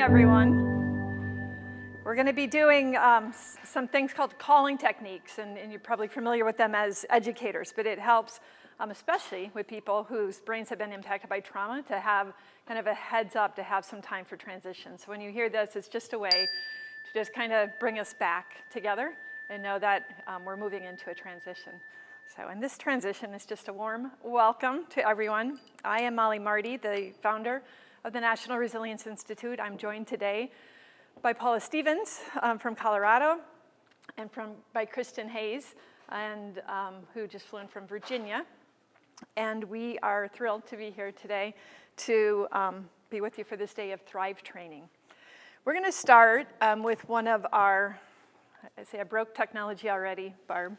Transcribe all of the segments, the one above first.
everyone. We're going to be doing some things called calling techniques, and you're probably familiar with them as educators, but it helps, especially with people whose brains have been impacted by trauma, to have kind of a heads up, to have some time for transition. So when you hear this, it's just a way to just kind of bring us back together and know that we're moving into a transition. So, and this transition is just a warm welcome to everyone. I am Molly Marty, the founder of the National Resilience Institute. I'm joined today by Paula Stevens from Colorado, and by Kristen Hayes, and who just flew in from Virginia. And we are thrilled to be here today to be with you for this day of Thrive training. We're going to start with one of our, I broke technology already, Barb.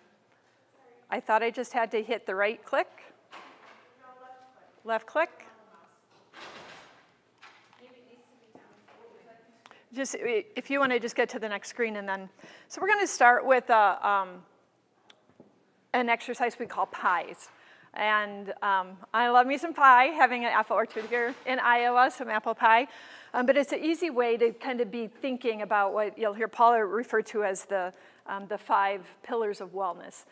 I thought I just had to hit the right click. Left click. Just if you want to just get to the next screen, and then, so we're going to start with an exercise we call pies. And I love me some pie, having an apple orchard here in Iowa, some apple pie. But it's an easy way to kind of be thinking about what you'll hear Paula refer to as the 5 pillars of wellness.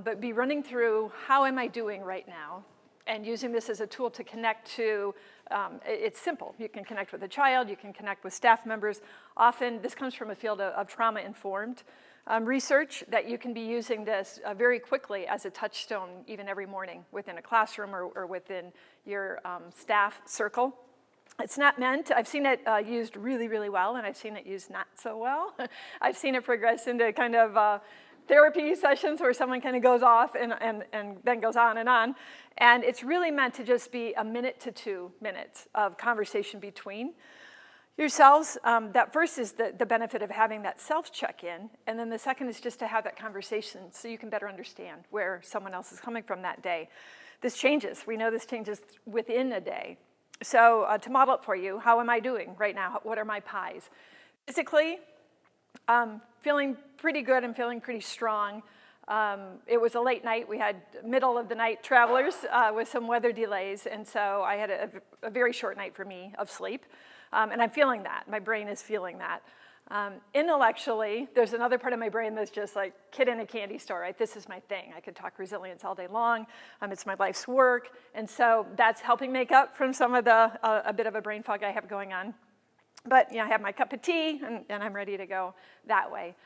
But be running through, how am I doing right now? And using this as a tool to connect to, it's simple. You can connect with a child, you can connect with staff members. Often, this comes from a field of trauma-informed research, that you can be using this very quickly as a touchstone, even every morning, within a classroom or within your staff circle. It's not meant, I've seen it used really, really well, and I've seen it used not so well. I've seen it progress into kind of therapy sessions where someone kind of goes off and then goes on. And it's really meant to just be 1 minute to 2 minutes of conversation between yourselves. That first is the benefit of having that self-check-in, and then the second is just to have that conversation so you can better understand where someone else is coming from that day. This changes. We know this changes within a day. So to model it for you, how am I doing right now? What are my pies? Physically, feeling pretty good. I'm feeling pretty strong. It was a late night. We had middle of the night travelers with some weather delays, and so I had a very short night for me of sleep. And I'm feeling that. My brain is feeling that. Intellectually, there's another part of my brain that's just like kid in a candy store, right? This is my thing. I could talk resilience all day long. It's my life's work. And so that's helping make up from some of the, a bit of a brain fog I have going on. But I have my cup of tea, and I'm ready to go that way.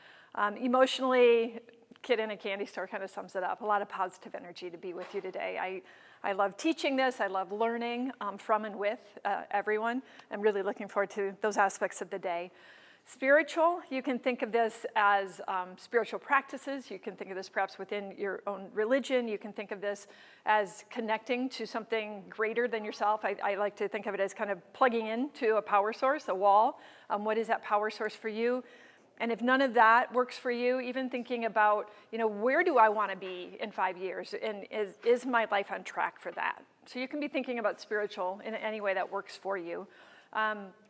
Emotionally, kid in a candy store kind of sums it up. A lot of positive energy to be with you today. I love teaching this. I love learning from and with everyone. I'm really looking forward to those aspects of the day. Spiritual, you can think of this as spiritual practices. You can think of this perhaps within your own religion. You can think of this as connecting to something greater than yourself. I like to think of it as kind of plugging into a power source, a wall. What is that power source for you? And if none of that works for you, even thinking about, where do I want to be in 5 years? And is my life on track for that? So you can be thinking about spiritual in any way that works for you.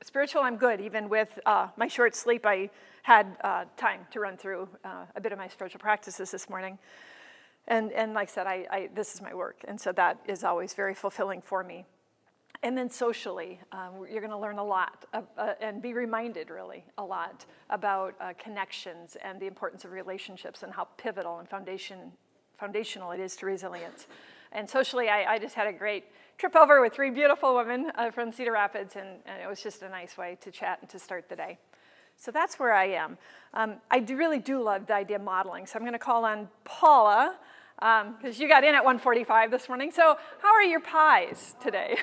Spiritual, I'm good. Even with my short sleep, I had time to run through a bit of my spiritual practices this morning. And like I said, this is my work. And so that is always very fulfilling for me. And then socially, you're going to learn a lot and be reminded really a lot about connections and the importance of relationships and how pivotal and foundational it is to resilience. And socially, I just had a great trip over with 3 beautiful women from Cedar Rapids, and it was just a nice way to chat and to start the day. So that's where I am. I really do love the idea of modeling, so I'm going to call on Paula, because you got in at 1:45 this morning. So how are your pies today?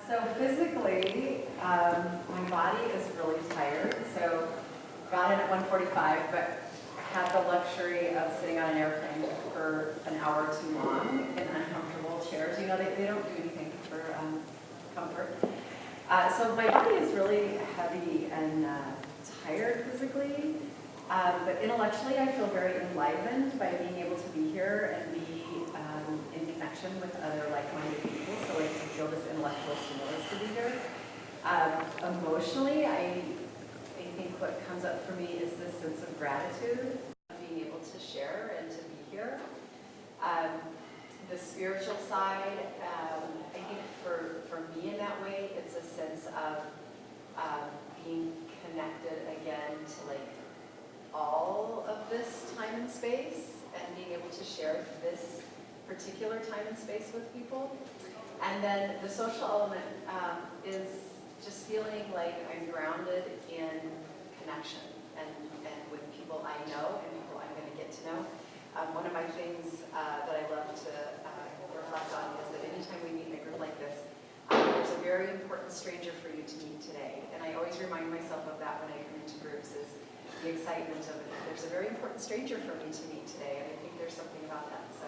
So physically, my body is really tired. So got in at 1:45, but had the luxury of sitting on an airplane for an hour too long in uncomfortable chairs. They don't do anything for comfort. So my body is really heavy and tired physically. But intellectually, I feel very enlivened by being able to be here and be in connection with other like-minded people. So I feel this intellectual stimulus to be here. Emotionally, I think what comes up for me is this sense of gratitude, being able to share and to be here. The spiritual side, I think for me in that way, it's a sense of connected again to like all of this time and space and being able to share this particular time and space with people. And then the social element is just feeling like I'm grounded in connection and with people I know and people I'm going to get to know. One of my things that I love to reflect on is that anytime we meet in a group like this, there's a very important stranger for you to meet today. And I always remind myself of that when I come into groups, is the excitement of it. There's a very important stranger for me to meet today, and I think there's something about that. So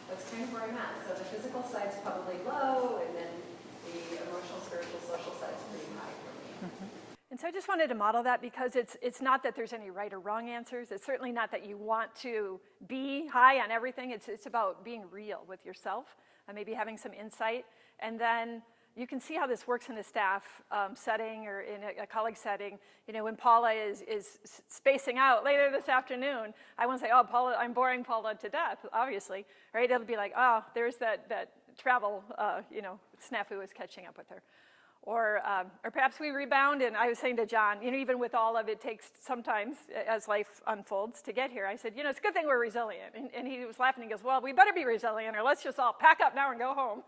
that's kind of where I'm at. So the physical side's probably low, and then the emotional, spiritual, social side's pretty high for me. Mm-hmm. And so I just wanted to model that because it's not that there's any right or wrong answers. It's certainly not that you want to be high on everything. It's about being real with yourself and maybe having some insight. And then you can see how this works in a staff setting or in a colleague setting. You know, when Paula is spacing out later this afternoon, I won't say, oh, Paula, I'm boring Paula to death, obviously, right? It'll be like, oh, there's that travel, snafu is catching up with her. Or perhaps we rebound, and I was saying to John, even with all of it takes sometimes, as life unfolds, to get here. I said, it's a good thing we're resilient. And he was laughing, he goes, well, we better be resilient, or let's just all pack up now and go home.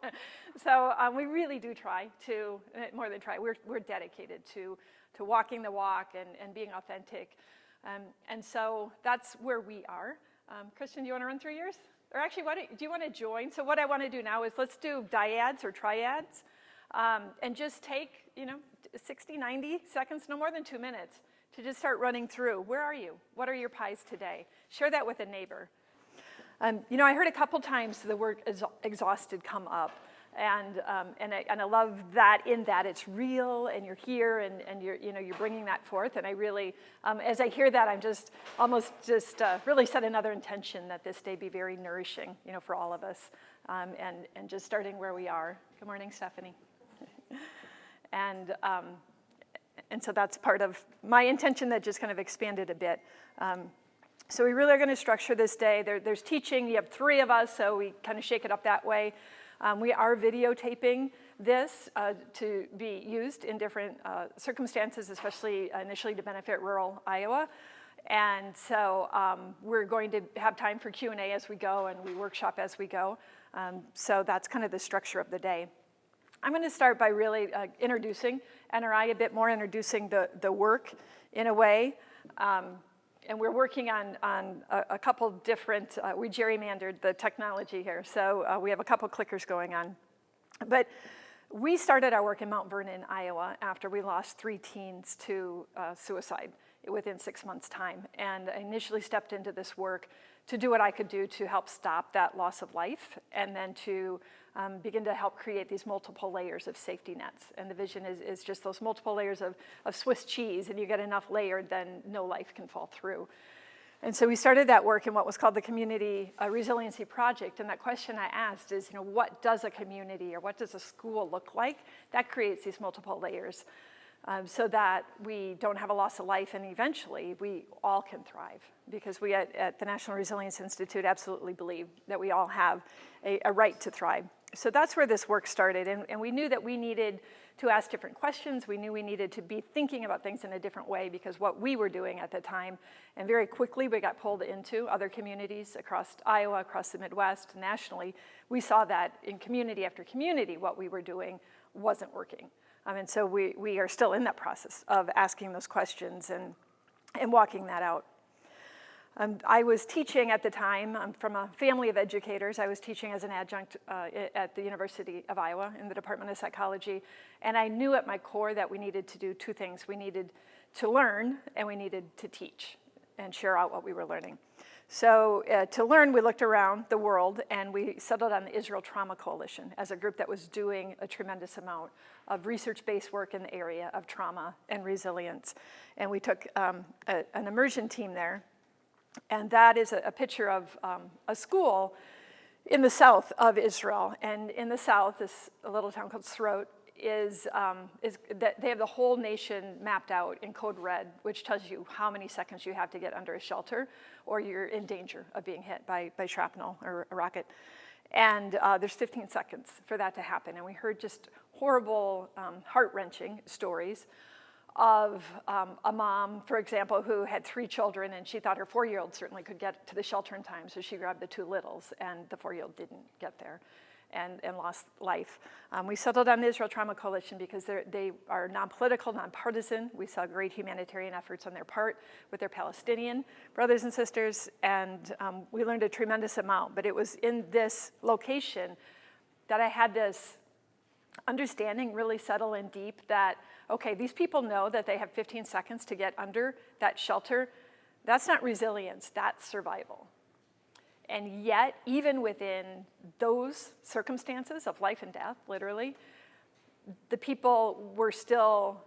So we really do try to, more than try, we're dedicated to walking the walk and being authentic. And so that's where we are. Kristen, do you want to run through yours? Or actually, do you want to join? So what I want to do now is let's do dyads or triads. And just take, 60, 90 seconds, no more than 2 minutes, to just start running through. Where are you? What are your pies today? Share that with a neighbor. I heard a couple times the word exhausted come up. And I love that in that it's real and you're here and you're bringing that forth. And I really, as I hear that, I'm just really set another intention that this day be very nourishing, for all of us. And just starting where we are. Good morning, Stephanie. And so that's part of my intention that just kind of expanded a bit. So we really are going to structure this day. There's teaching. You have 3 of us, so we kind of shake it up that way. We are videotaping this to be used in different circumstances, especially initially to benefit rural Iowa. And so we're going to have time for Q&A as we go, and we workshop as we go. So that's kind of the structure of the day. I'm going to start by really introducing NRI a bit more, introducing the work in a way. And we're working on a couple different, we gerrymandered the technology here, so we have a couple clickers going on. But we started our work in Mount Vernon, Iowa, after we lost 3 teens to suicide within 6 months' time. And I initially stepped into this work to do what I could do to help stop that loss of life, and then to begin to help create these multiple layers of safety nets. And the vision is just those multiple layers of Swiss cheese, and you get enough layered, then no life can fall through. And so we started that work in what was called the Community Resiliency Project. And that question I asked is, what does a community or what does a school look like? That creates these multiple layers so that we don't have a loss of life, and eventually we all can thrive. Because we at the National Resilience Institute absolutely believe that we all have a right to thrive. So that's where this work started, and we knew that we needed to ask different questions. We knew we needed to be thinking about things in a different way, because what we were doing at the time, and very quickly we got pulled into other communities across Iowa, across the Midwest, nationally. We saw that in community after community, what we were doing wasn't working. And so we are still in that process of asking those questions and walking that out. I was teaching at the time. I'm from a family of educators. I was teaching as an adjunct at the University of Iowa in the Department of Psychology. And I knew at my core that we needed to do 2 things. We needed to learn, and we needed to teach and share out what we were learning. So to learn, we looked around the world, and we settled on the Israel Trauma Coalition as a group that was doing a tremendous amount of research-based work in the area of trauma and resilience. And we took an immersion team there. And that is a picture of a school in the south of Israel. And in the south, this a little town called Sderot is that they have the whole nation mapped out in code red, which tells you how many seconds you have to get under a shelter, or you're in danger of being hit by shrapnel or a rocket. And there's 15 seconds for that to happen. And we heard just horrible, heart-wrenching stories of a mom, for example, who had 3 children, and she thought her 4-year-old certainly could get to the shelter in time, so she grabbed the 2 littles, and the 4-year-old didn't get there and lost life. We settled on the Israel Trauma Coalition because they are non-political, non-partisan. We saw great humanitarian efforts on their part with their Palestinian brothers and sisters, and we learned a tremendous amount. But it was in this location that I had this understanding really settle in deep that, okay, these people know that they have 15 seconds to get under that shelter. That's not resilience, that's survival. And yet, even within those circumstances of life and death, literally, the people were still,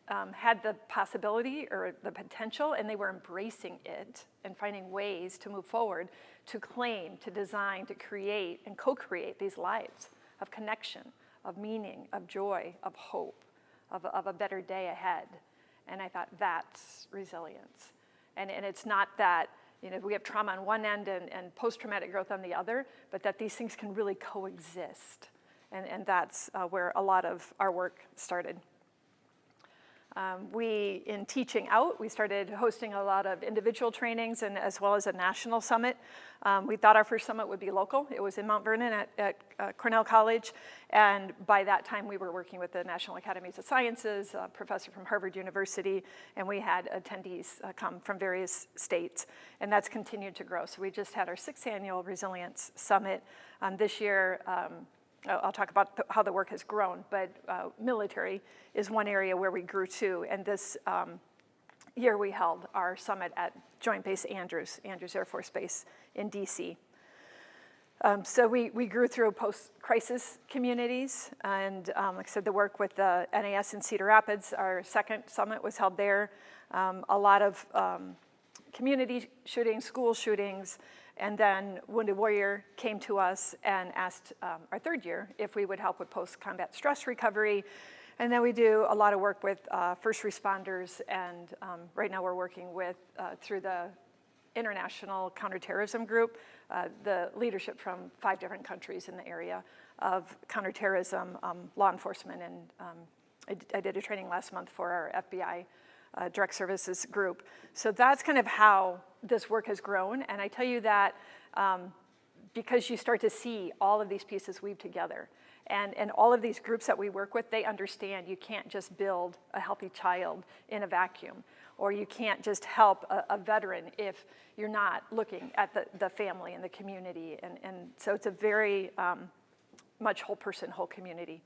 had the possibility or the potential, and they were embracing it and finding ways to move forward, to claim, to design, to create, and co-create these lives of connection, of meaning, of joy, of hope, of a better day ahead. And I thought, that's resilience. And it's not that, you know, we have trauma on one end and post-traumatic growth on the other, but that these things can really coexist. And that's where a lot of our work started. In teaching out, we started hosting a lot of individual trainings and as well as a national summit. We thought our first summit would be local. It was in Mount Vernon at Cornell College. And by that time, we were working with the National Academies of Sciences, a professor from Harvard University, and we had attendees come from various states. And that's continued to grow. So we just had our 6th annual Resilience Summit. This year, I'll talk about how the work has grown, but military is one area where we grew too. And this year we held our summit at Joint Base Andrews Air Force Base in DC. So we grew through post-crisis communities, and like I said, the work with the NAS in Cedar Rapids, our 2nd summit was held there. A lot of community shootings, school shootings, and then Wounded Warrior came to us and asked our 3rd year if we would help with post-combat stress recovery. And then we do a lot of work with first responders, and right now we're working with, through the International Counterterrorism Group, the leadership from 5 different countries in the area of counterterrorism, law enforcement, and I did a training last month for our FBI direct services group. So that's kind of how this work has grown, and I tell you that because you start to see all of these pieces weave together. And all of these groups that we work with, they understand you can't just build a healthy child in a vacuum, or you can't just help a veteran if you're not looking at the family and the community. And so it's a very much whole person, whole community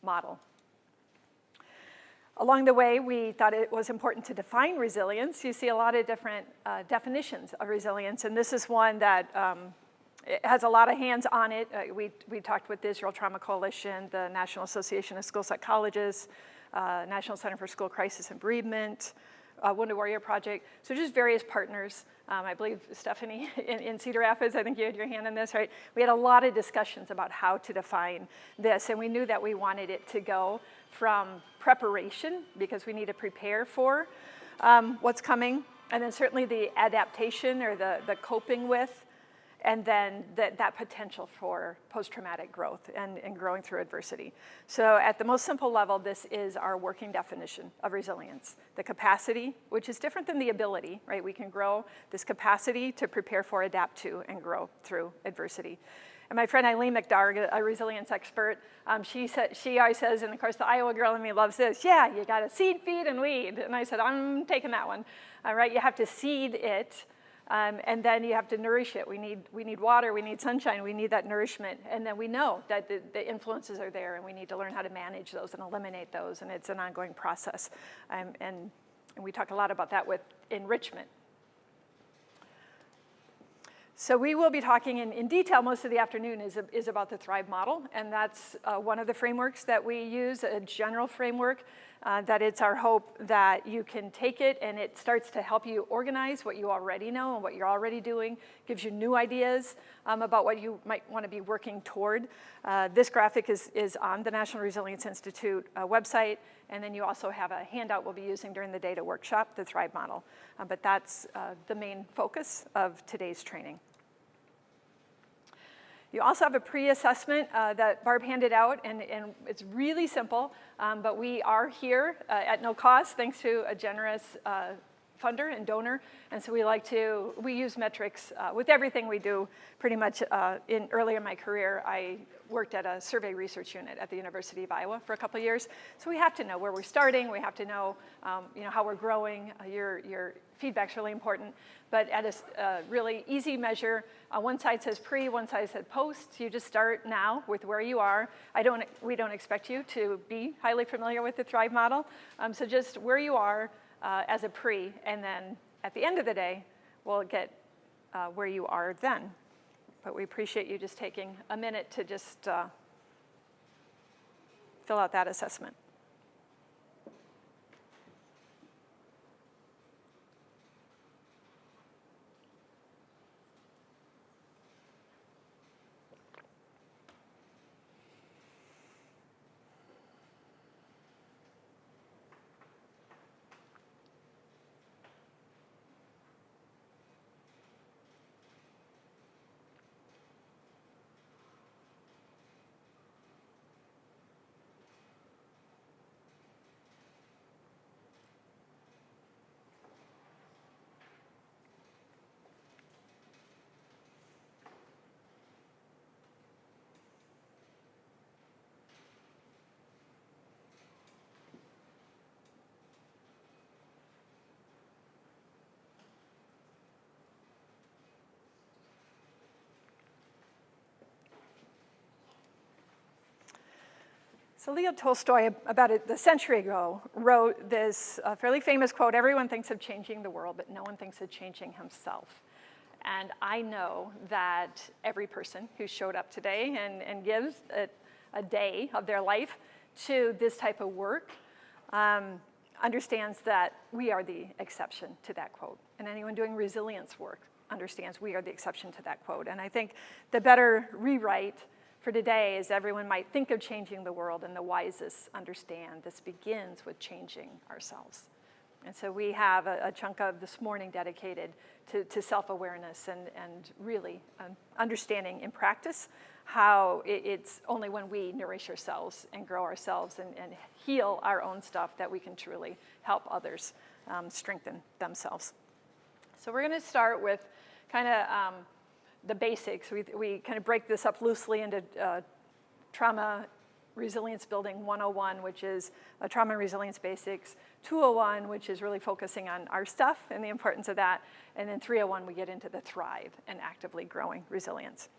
model. Along the way, we thought it was important to define resilience. You see a lot of different definitions of resilience, and this is one that it has a lot of hands on it. We talked with the Israel Trauma Coalition, the National Association of School Psychologists, National Center for School Crisis and Bereavement, Wounded Warrior Project. So just various partners. I believe Stephanie in Cedar Rapids, I think you had your hand in this, right? We had a lot of discussions about how to define this, and we knew that we wanted it to go from preparation, because we need to prepare for what's coming, and then certainly the adaptation or the coping with, and then that potential for post-traumatic growth and growing through adversity. So at the most simple level, this is our working definition of resilience. The capacity, which is different than the ability, right? We can grow this capacity to prepare for, adapt to, and grow through adversity. And my friend Eileen McDarg, a resilience expert, she always says, and of course the Iowa girl in me loves this, yeah, you gotta seed, feed, and weed. And I said, I'm taking that one. All right, you have to seed it, and then you have to nourish it. We need water, we need sunshine, we need that nourishment. And then we know that the influences are there, and we need to learn how to manage those and eliminate those, and it's an ongoing process. And we talk a lot about that with enrichment. So we will be talking in detail most of the afternoon is about the Thrive model, and that's one of the frameworks that we use, a general framework, that it's our hope that you can take it and it starts to help you organize what you already know and what you're already doing, gives you new ideas about what you might want to be working toward. This graphic is on the National Resilience Institute website, and then you also have a handout we'll be using during the data workshop, the Thrive model. But that's the main focus of today's training. You also have a pre-assessment that Barb handed out, and it's really simple, but we are here at no cost thanks to a generous funder and donor, and so we use metrics with everything we do. Pretty much early in my career, I worked at a survey research unit at the University of Iowa for a couple of years, so we have to know where we're starting, we have to know, how we're growing. Your feedback's really important, but at a really easy measure, one side says pre, one side says post. You just start now with where you are. We don't expect you to be highly familiar with the Thrive model, so just where you are as a pre, and then at the end of the day, we'll get where you are then. But we appreciate you just taking a minute to just fill out that assessment. So Leo Tolstoy, about a century ago, wrote this fairly famous quote: "Everyone thinks of changing the world, but no one thinks of changing himself." And I know that every person who showed up today and gives a day of their life to this type of work understands that we are the exception to that quote. And anyone doing resilience work understands we are the exception to that quote. And I think the better rewrite for today is everyone might think of changing the world, and the wisest understand this begins with changing ourselves. And so we have a chunk of this morning dedicated to self-awareness and really understanding in practice how it's only when we nourish ourselves and grow ourselves and heal our own stuff that we can truly help others strengthen themselves. So we're going to start with kind of the basics. We kind of break this up loosely into trauma resilience building 101, which is trauma and resilience basics, 201, which is really focusing on our stuff and the importance of that, and then 301, we get into the thrive and actively growing resilience.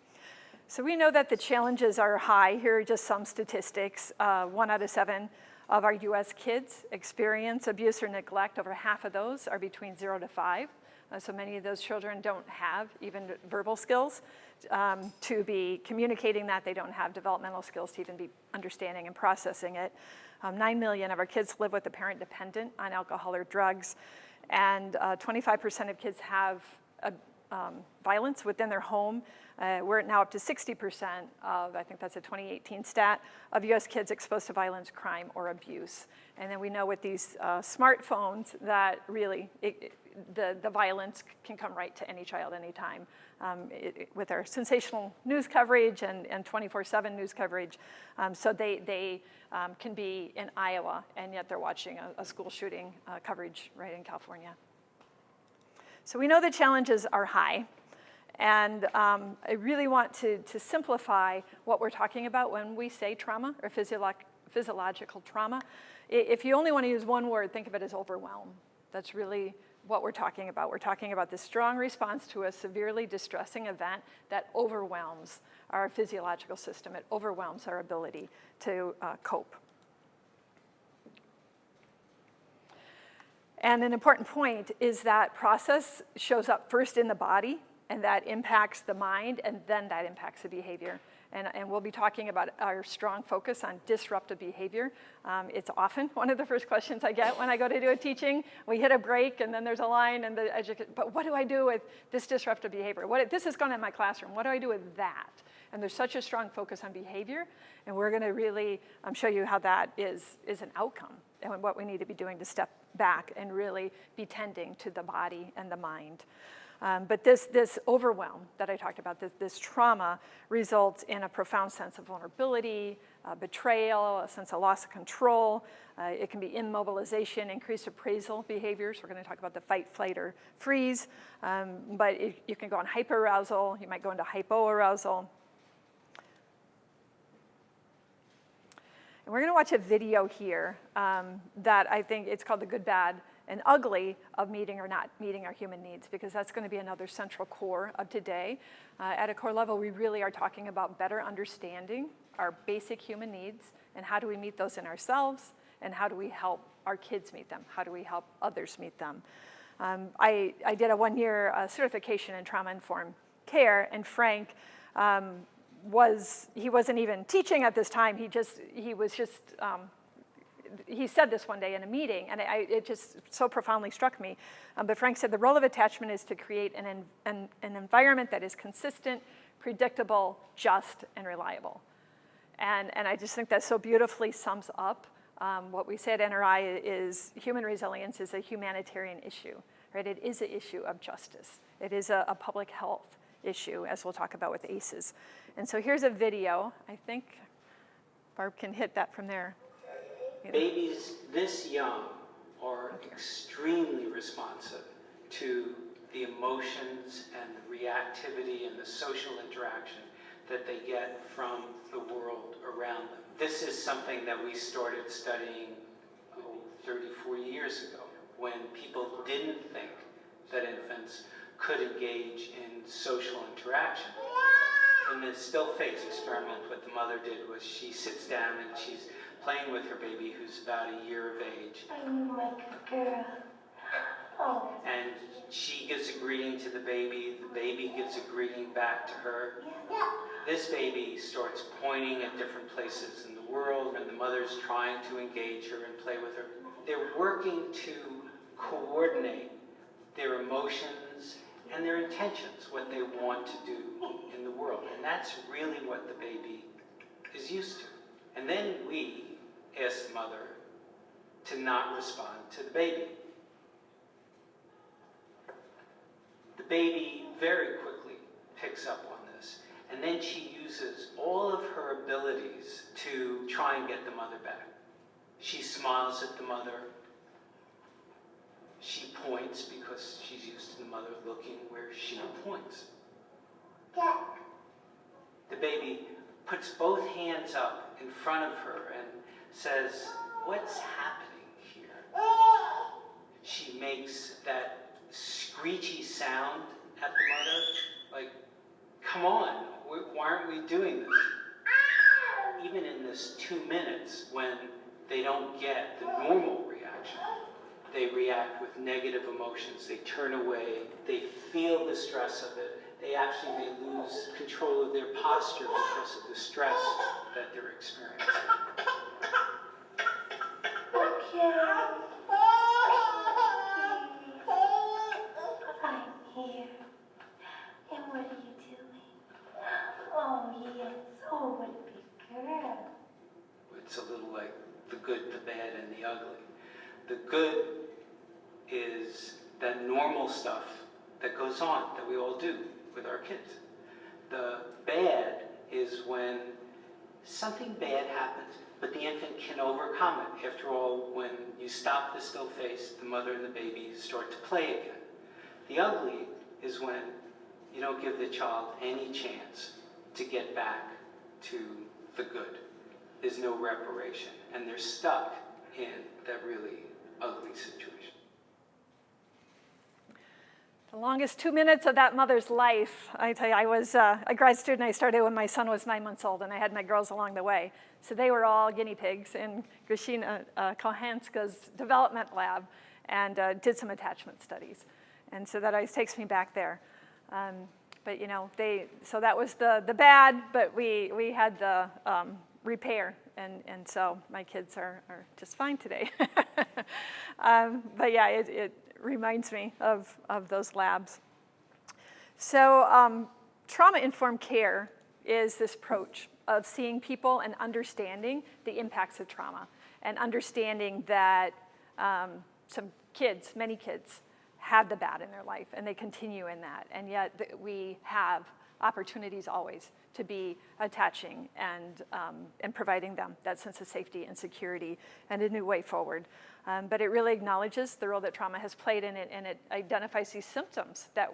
So we know that the challenges are high. Here are just some statistics. 1 out of 7 of our US kids experience abuse or neglect. Over half of those are between 0 to 5. So many of those children don't have even verbal skills to be communicating that. They don't have developmental skills to even be understanding and processing it. 9 million of our kids live with a parent dependent on alcohol or drugs, and 25% of kids have violence within their home. We're now up to 60% of, I think that's a 2018 stat, of US kids exposed to violence, crime, or abuse. And then we know with these smartphones that really the violence can come right to any child anytime. With our sensational news coverage and 24/7 news coverage. So they can be in Iowa, and yet they're watching a school shooting coverage right in California. So we know the challenges are high, and I really want to simplify what we're talking about when we say trauma or physiological trauma. If you only want to use one word, think of it as overwhelm. That's really what we're talking about. We're talking about the strong response to a severely distressing event that overwhelms our physiological system. It overwhelms our ability to cope. And an important point is that process shows up first in the body, and that impacts the mind, and then that impacts the behavior. And we'll be talking about our strong focus on disruptive behavior. It's often one of the first questions I get when I go to do a teaching. We hit a break, and then there's a line, and the educator, but what do I do with this disruptive behavior? This is going on in my classroom. What do I do with that? And there's such a strong focus on behavior, and we're going to really show you how that is an outcome and what we need to be doing to step back and really be tending to the body and the mind. But this overwhelm that I talked about, this trauma, results in a profound sense of vulnerability, betrayal, a sense of loss of control. It can be immobilization, increased appraisal behaviors. We're going to talk about the fight, flight, or freeze. But you can go on hyperarousal. You might go into hypoarousal. And we're going to watch a video here that I think it's called The Good, Bad, and Ugly of Meeting or Not Meeting Our Human Needs, because that's going to be another central core of today. At a core level, we really are talking about better understanding our basic human needs and how do we meet those in ourselves and how do we help our kids meet them? How do we help others meet them? I did a one-year certification in trauma-informed care, and Frank he wasn't even teaching at this time. He said this one day in a meeting, and it just so profoundly struck me. But Frank said the role of attachment is to create an environment that is consistent, predictable, just, and reliable. And I just think that so beautifully sums up what we say at NRI is human resilience is a humanitarian issue, right? It is an issue of justice. It is a public health issue, as we'll talk about with ACEs. And so here's a video. I think Barb can hit that from there. Babies this young are extremely responsive to the emotions and the reactivity and the social interaction that they get from the world around them. This is something that we started studying 30, 40 years ago, when people didn't think that infants could engage in social interaction. And the still face experiment, what the mother did was she sits down and she's playing with her baby who's about a year of age. I'm like a girl. Oh. And she gives a greeting to the baby gives a greeting back to her. Yeah. This baby starts pointing at different places in the world, and the mother's trying to engage her and play with her. They're working to coordinate their emotions and their intentions, what they want to do in the world. And that's really what the baby is used to. And then we ask the mother to not respond to the baby. The baby very quickly picks up on this, and then she uses all of her abilities to try and get the mother back. She smiles at the mother. She points because she's used to the mother looking where she points. Yeah. The baby puts both hands up in front of her and says, "What's happening here?" She makes that screechy sound at the mother, like, "Come on, why aren't we doing this?" Even in this 2 minutes, when they don't get the normal reaction, they react with negative emotions. They turn away. They feel the stress of it. They actually may lose control of their posture because of the stress that they're experiencing. Okay. I'm here. And what are you doing? Oh, yes. Oh, what a big girl. It's a little like the good, the bad, and the ugly. The good is that normal stuff that goes on, that we all do with our kids. The bad is when something bad happens, but the infant can overcome it. After all, when you stop the still face, the mother and the baby start to play again. The ugly is when you don't give the child any chance to get back to the good. There's no reparation, and they're stuck in that really ugly situation. The longest 2 minutes of that mother's life, I tell you, I was a grad student. I started when my son was 9 months old, and I had my girls along the way. So they were all guinea pigs in Grishina Kohanska's development lab, and did some attachment studies. And so that always takes me back there. But you know, so that was the bad, but we had the repair, and so my kids are just fine today. But yeah, it reminds me of those labs. So trauma-informed care is this approach of seeing people and understanding the impacts of trauma, and understanding that some kids, many kids, had the bad in their life, and they continue in that. And yet we have opportunities always to be attaching and providing them that sense of safety and security and a new way forward. But it really acknowledges the role that trauma has played in it, and it identifies these symptoms that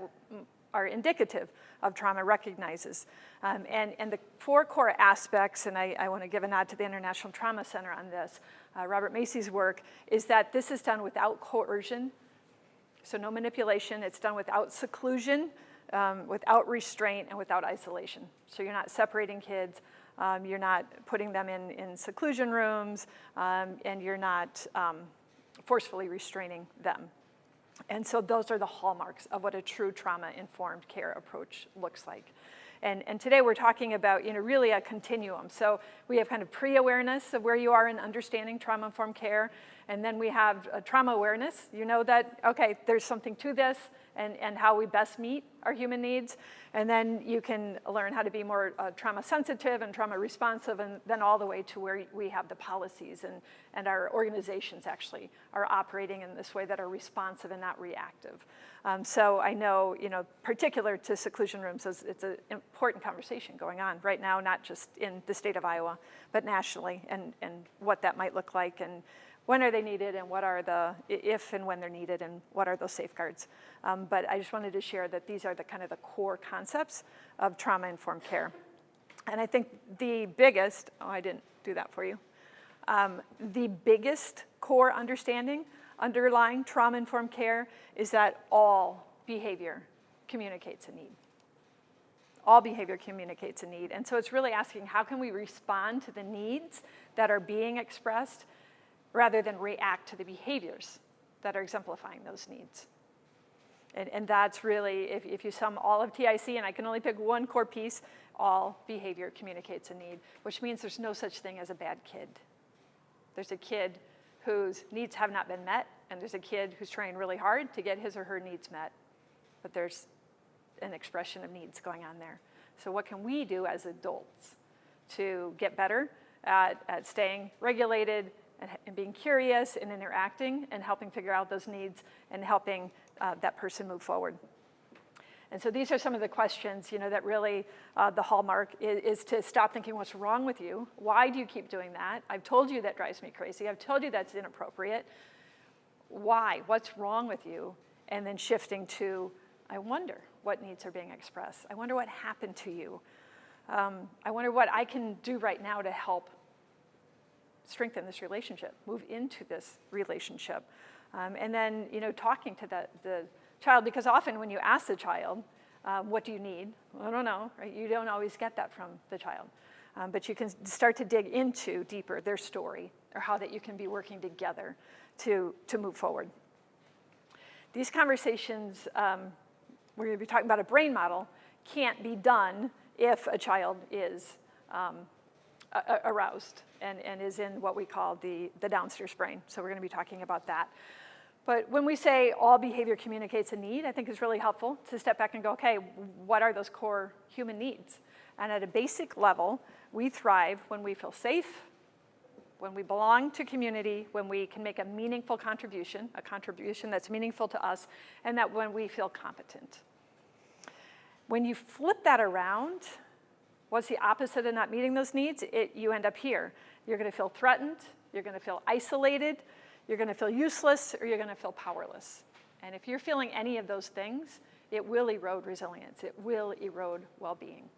are indicative of trauma, recognizes. And the 4 core aspects, and I want to give a nod to the International Trauma Center on this, Robert Macy's work, is that this is done without coercion, so no manipulation. It's done without seclusion, without restraint, and without isolation. So you're not separating kids, you're not putting them in seclusion rooms, and you're not forcefully restraining them. And so those are the hallmarks of what a true trauma-informed care approach looks like. And today we're talking about, really a continuum. So we have kind of pre-awareness of where you are in understanding trauma-informed care, and then we have a trauma awareness. You know that, okay, there's something to this, and how we best meet our human needs. And then you can learn how to be more trauma sensitive and trauma responsive, and then all the way to where we have the policies and our organizations actually are operating in this way that are responsive and not reactive. So I know, particular to seclusion rooms, it's an important conversation going on right now, not just in the state of Iowa, but nationally, and what that might look like, and when are they needed, and what are if and when they're needed, and what are those safeguards. But I just wanted to share that these are the kind of the core concepts of trauma-informed care. And I think the biggest, I didn't do that for you, the biggest core understanding underlying trauma-informed care is that all behavior communicates a need. All behavior communicates a need. And so it's really asking, how can we respond to the needs that are being expressed rather than react to the behaviors that are exemplifying those needs? And that's really, if you sum all of TIC, and I can only pick one core piece, all behavior communicates a need, which means there's no such thing as a bad kid. There's a kid whose needs have not been met, and there's a kid who's trying really hard to get his or her needs met, but there's an expression of needs going on there. So what can we do as adults to get better at staying regulated and being curious and interacting and helping figure out those needs and helping that person move forward? And so these are some of the questions, that really the hallmark is to stop thinking, what's wrong with you? Why do you keep doing that? I've told you that drives me crazy. I've told you that's inappropriate. Why? What's wrong with you? And then shifting to, I wonder what needs are being expressed. I wonder what happened to you. I wonder what I can do right now to help strengthen this relationship, move into this relationship. And then, talking to the child, because often when you ask the child, what do you need? I don't know, right? You don't always get that from the child. But you can start to dig into deeper their story, or how that you can be working together to move forward. These conversations, we're going to be talking about a brain model, can't be done if a child is aroused and is in what we call the downstairs brain. So we're going to be talking about that. But when we say all behavior communicates a need, I think it's really helpful to step back and go, okay, what are those core human needs? And at a basic level, we thrive when we feel safe, when we belong to community, when we can make a meaningful contribution, a contribution that's meaningful to us, and that when we feel competent. When you flip that around, what's the opposite of not meeting those needs? You end up here. You're going to feel threatened, you're going to feel isolated, you're going to feel useless, or you're going to feel powerless. And if you're feeling any of those things, it will erode resilience. It will erode well-being.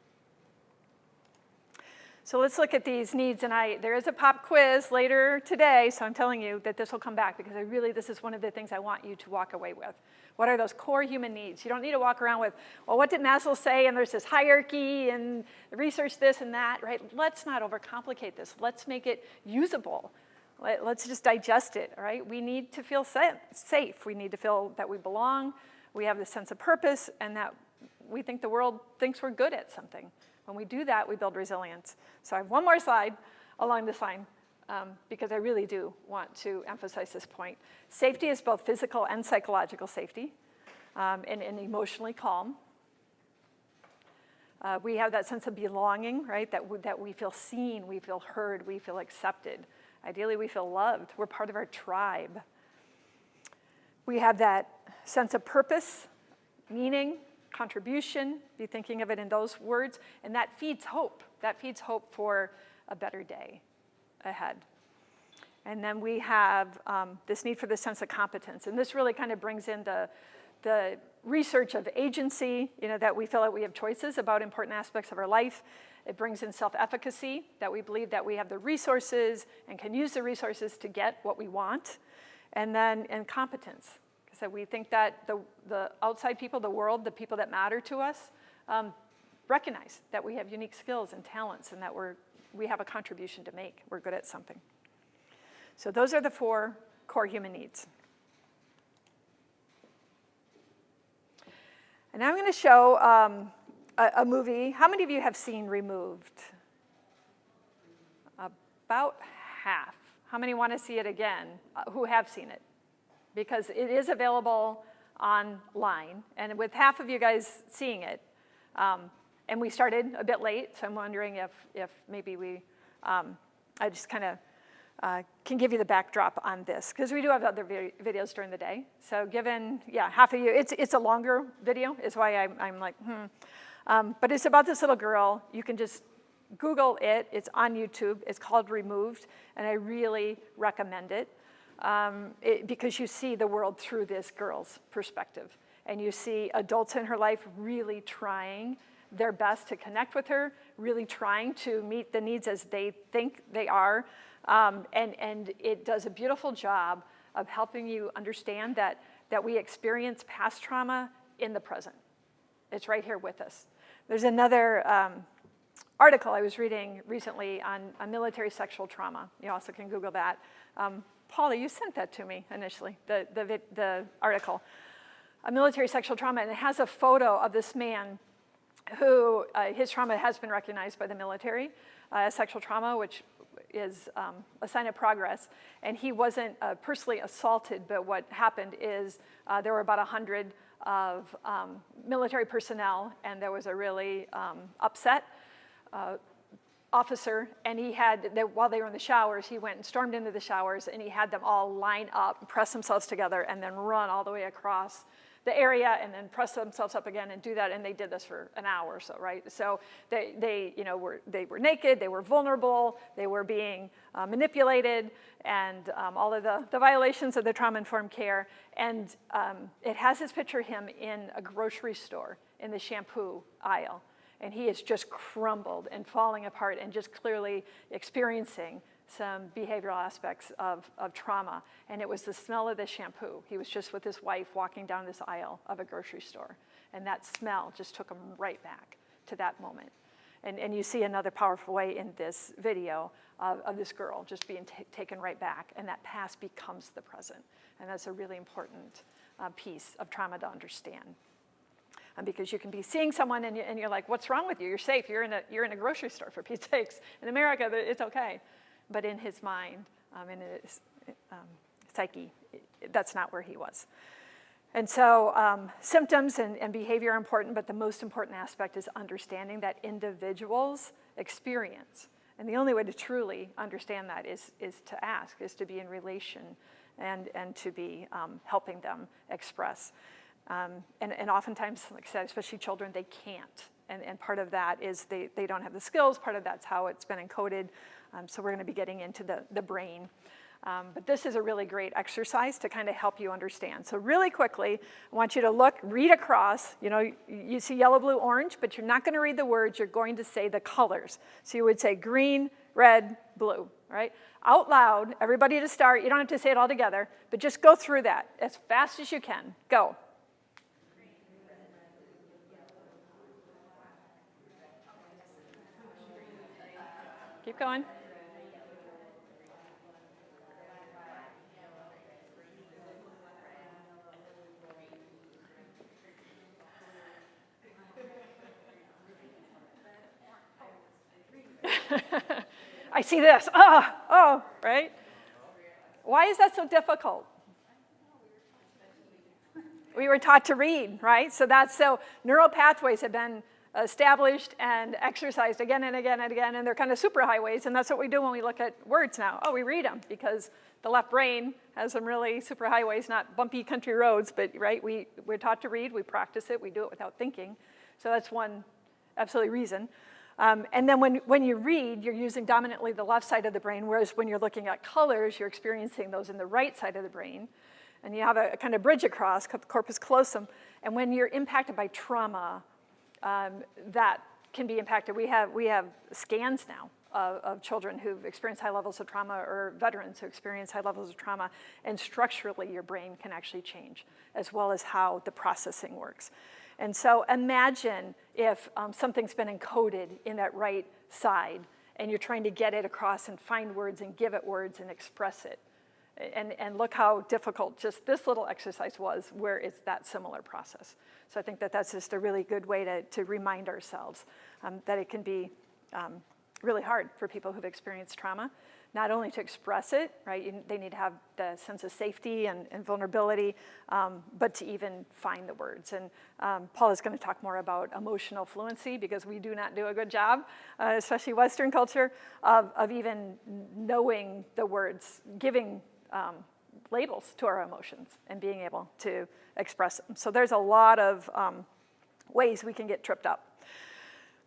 So let's look at these needs, and there is a pop quiz later today, so I'm telling you that this will come back, because this is one of the things I want you to walk away with. What are those core human needs? You don't need to walk around with, well, what did Maslow say, and there's this hierarchy, and research this and that, right? Let's not overcomplicate this. Let's make it usable. Let's just digest it, all right? We need to feel safe. We need to feel that we belong, we have this sense of purpose, and that we think the world thinks we're good at something. When we do that, we build resilience. So I have one more slide along this line, because I really do want to emphasize this point. Safety is both physical and psychological safety, and emotionally calm. We have that sense of belonging, right? That we feel seen, we feel heard, we feel accepted. Ideally, we feel loved. We're part of our tribe. We have that sense of purpose, meaning, contribution, be thinking of it in those words, and that feeds hope. That feeds hope for a better day ahead. And then we have this need for this sense of competence, and this really kind of brings in the research of agency, that we feel that we have choices about important aspects of our life. It brings in self-efficacy, that we believe that we have the resources and can use the resources to get what we want. And then competence, because we think that the outside people, the world, the people that matter to us, recognize that we have unique skills and talents and that we have a contribution to make. We're good at something. So those are the 4 core human needs. And now I'm going to show a movie. How many of you have seen Removed? About half. How many want to see it again who have seen it? Because it is available online. And with half of you guys seeing it, and we started a bit late, so I'm wondering if maybe I just kind of can give you the backdrop on this, because we do have other videos during the day. So given, half of you, it's a longer video, is why I'm like, but it's about this little girl. You can just Google it. It's on YouTube. It's called Removed, and I really recommend it, because you see the world through this girl's perspective, and you see adults in her life really trying their best to connect with her, really trying to meet the needs as they think they are. And it does a beautiful job of helping you understand that we experience past trauma in the present. It's right here with us. There's another article I was reading recently on military sexual trauma. You also can Google that. Paula, you sent that to me initially, the article. Military sexual trauma, and it has a photo of this man who, his trauma has been recognized by the military as sexual trauma, which is a sign of progress. And he wasn't personally assaulted, but what happened is there were about 100 of military personnel, and there was a really upset officer, and while they were in the showers, he went and stormed into the showers, and he had them all line up, press themselves together, and then run all the way across the area, and then press themselves up again and do that, and they did this for an hour or so, right? So they were naked, they were vulnerable, they were being manipulated, and all of the violations of the trauma-informed care. And it has this picture of him in a grocery store in the shampoo aisle, and he is just crumbled and falling apart and just clearly experiencing some behavioral aspects of trauma. And it was the smell of the shampoo. He was just with his wife walking down this aisle of a grocery store. And that smell just took him right back to that moment. And you see another powerful way in this video of this girl just being taken right back. And that past becomes the present. And that's a really important piece of trauma to understand. Because you can be seeing someone and you're like, what's wrong with you? You're safe. You're in a grocery store, for Pete's sakes. In America, it's okay. But in his mind, in his psyche, that's not where he was. And so symptoms and behavior are important, but the most important aspect is understanding that individuals experience. And the only way to truly understand that is to ask, is to be in relation and to be helping them express. And oftentimes, like I said, especially children, they can't. And part of that is they don't have the skills. Part of that's how it's been encoded. So we're going to be getting into the brain. But this is a really great exercise to kind of help you understand. So really quickly, I want you to read across. You see yellow, blue, orange, but you're not going to read the words. You're going to say the colors. So you would say green, red, blue, all right? Out loud, everybody to start. You don't have to say it all together, but just go through that as fast as you can. Go. Keep going. I see this. Oh, right? Why is that so difficult? We were taught to read, right? So neural pathways have been established and exercised again and again and again, and they're kind of superhighways, and that's what we do when we look at words now. Oh, we read them because the left brain has some really superhighways, not bumpy country roads, but right, we're taught to read, we practice it, we do it without thinking. So that's one absolutely reason. And then when you read, you're using dominantly the left side of the brain, whereas when you're looking at colors, you're experiencing those in the right side of the brain. And you have a kind of bridge across, corpus callosum. And when you're impacted by trauma, that can be impacted. We have scans now of children who've experienced high levels of trauma or veterans who experience high levels of trauma, and structurally your brain can actually change, as well as how the processing works. And so imagine if something's been encoded in that right side, and you're trying to get it across and find words and give it words and express it. And look how difficult just this little exercise was, where it's that similar process. So I think that that's just a really good way to remind ourselves that it can be really hard for people who've experienced trauma, not only to express it, right? They need to have the sense of safety and vulnerability, but to even find the words. And Paul is going to talk more about emotional fluency, because we do not do a good job, especially Western culture, of even knowing the words, giving labels to our emotions and being able to express them. So there's a lot of ways we can get tripped up.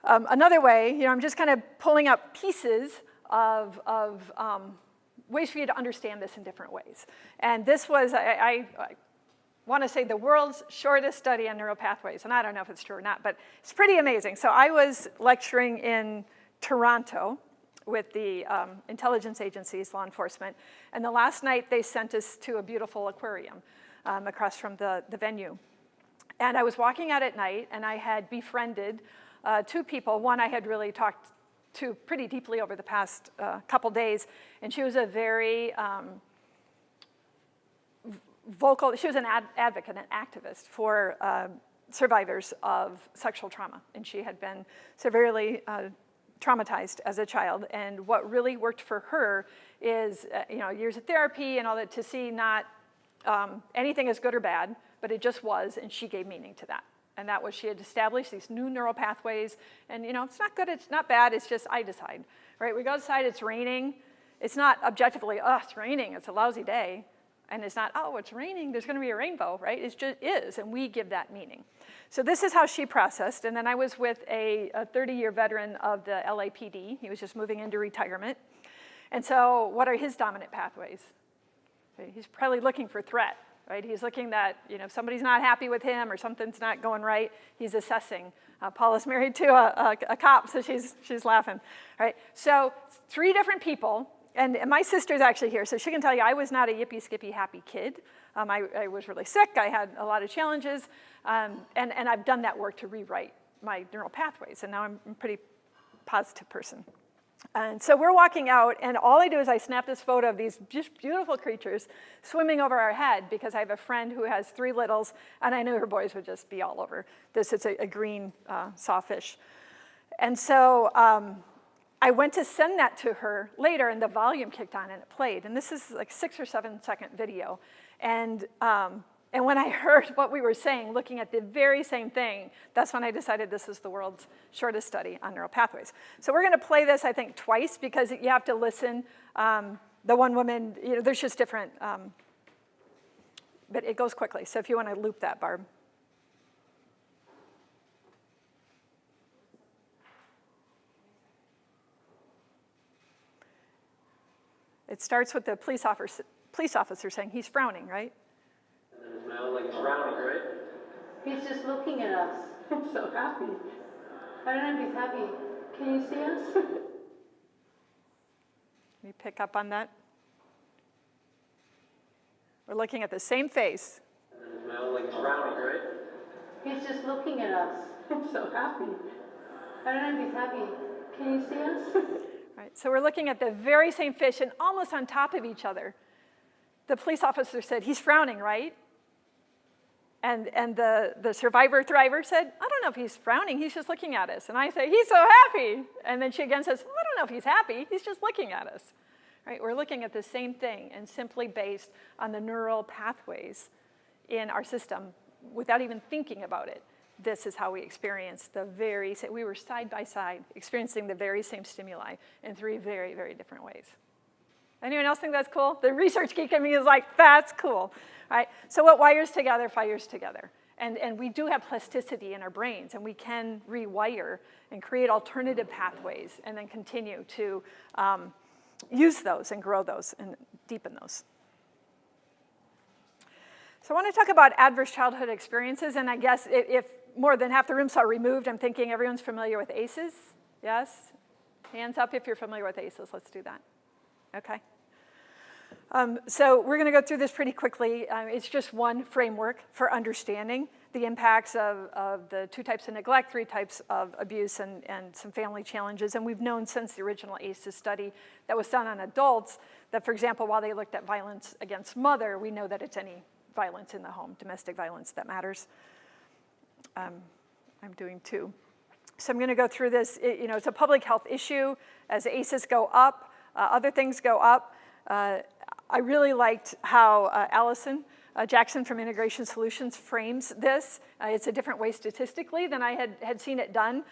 Another way, I'm just kind of pulling up pieces of ways for you to understand this in different ways. And this was, I want to say, the world's shortest study on neural pathways. And I don't know if it's true or not, but it's pretty amazing. So I was lecturing in Toronto with the intelligence agencies, law enforcement. And the last night they sent us to a beautiful aquarium across from the venue. And I was walking out at night, and I had befriended two people. One I had really talked to pretty deeply over the past couple days, and she was a very vocal, she was an advocate, an activist for survivors of sexual trauma, and she had been severely traumatized as a child. And what really worked for her is years of therapy and all that, to see not anything as good or bad, but it just was, and she gave meaning to that. And that was, she had established these new neural pathways, and it's not good, it's not bad, it's just I decide, right? We go outside, it's raining. It's not objectively, oh, it's raining, it's a lousy day. And it's not, oh, it's raining, there's gonna be a rainbow, right? It just is, and we give that meaning. So this is how she processed. And then I was with a 30-year veteran of the LAPD. He was just moving into retirement. And so what are his dominant pathways? He's probably looking for threat, right? He's looking that, if somebody's not happy with him or something's not going right, he's assessing. Paula's married to a cop, so she's laughing, right? So 3 different people. And my sister's actually here, so she can tell you I was not a yippee-skippy happy kid. I was really sick, I had a lot of challenges, and I've done that work to rewrite my neural pathways, and now I'm a pretty positive person. And so we're walking out, and all I do is I snap this photo of these just beautiful creatures swimming over our head, because I have a friend who has 3 littles, and I knew her boys would just be all over this. It's a green sawfish. And so I went to send that to her later, and the volume kicked on and it played. And this is like 6 or 7 second video. And when I heard what we were saying, looking at the very same thing, that's when I decided this is the world's shortest study on neural pathways. So we're gonna play this, I think, twice, because you have to listen. The one woman, there's just different, but it goes quickly. So if you wanna loop that, Barb. It starts with the police officer saying he's frowning, right? And then smile like he's frowning, right? He's just looking at us. I'm so happy. I don't know if he's happy. Can you see us? Can you pick up on that? We're looking at the same face. And then smile like he's frowning, right? He's just looking at us. I'm so happy. I don't know if he's happy. Can you see us? Right, so we're looking at the very same fish and almost on top of each other. The police officer said, he's frowning, right? And the survivor thriver said, I don't know if he's frowning, he's just looking at us. And I say, he's so happy. And then she again says, well, I don't know if he's happy, he's just looking at us. Right, we're looking at the same thing, and simply based on the neural pathways in our system, without even thinking about it, this is how we experienced we were side by side, experiencing the very same stimuli in 3 very, very different ways. Anyone else think that's cool? The research geek in me is like, that's cool, right? So what wires together fires together. And we do have plasticity in our brains, and we can rewire and create alternative pathways and then continue to use those and grow those and deepen those. So I want to talk about adverse childhood experiences, and I guess if more than half the room saw removed, I'm thinking everyone's familiar with ACEs? Yes? Hands up if you're familiar with ACEs. Let's do that. Okay. So we're going to go through this pretty quickly. It's just one framework for understanding the impacts of the 2 types of neglect, 3 types of abuse, and some family challenges. And we've known since the original ACEs study that was done on adults that, for example, while they looked at violence against mother, we know that it's any violence in the home, domestic violence, that matters. I'm doing 2. So I'm going to go through this. It's a public health issue. As ACEs go up, other things go up. I really liked how Allison Jackson from Integration Solutions frames this. It's a different way statistically than I had seen it done.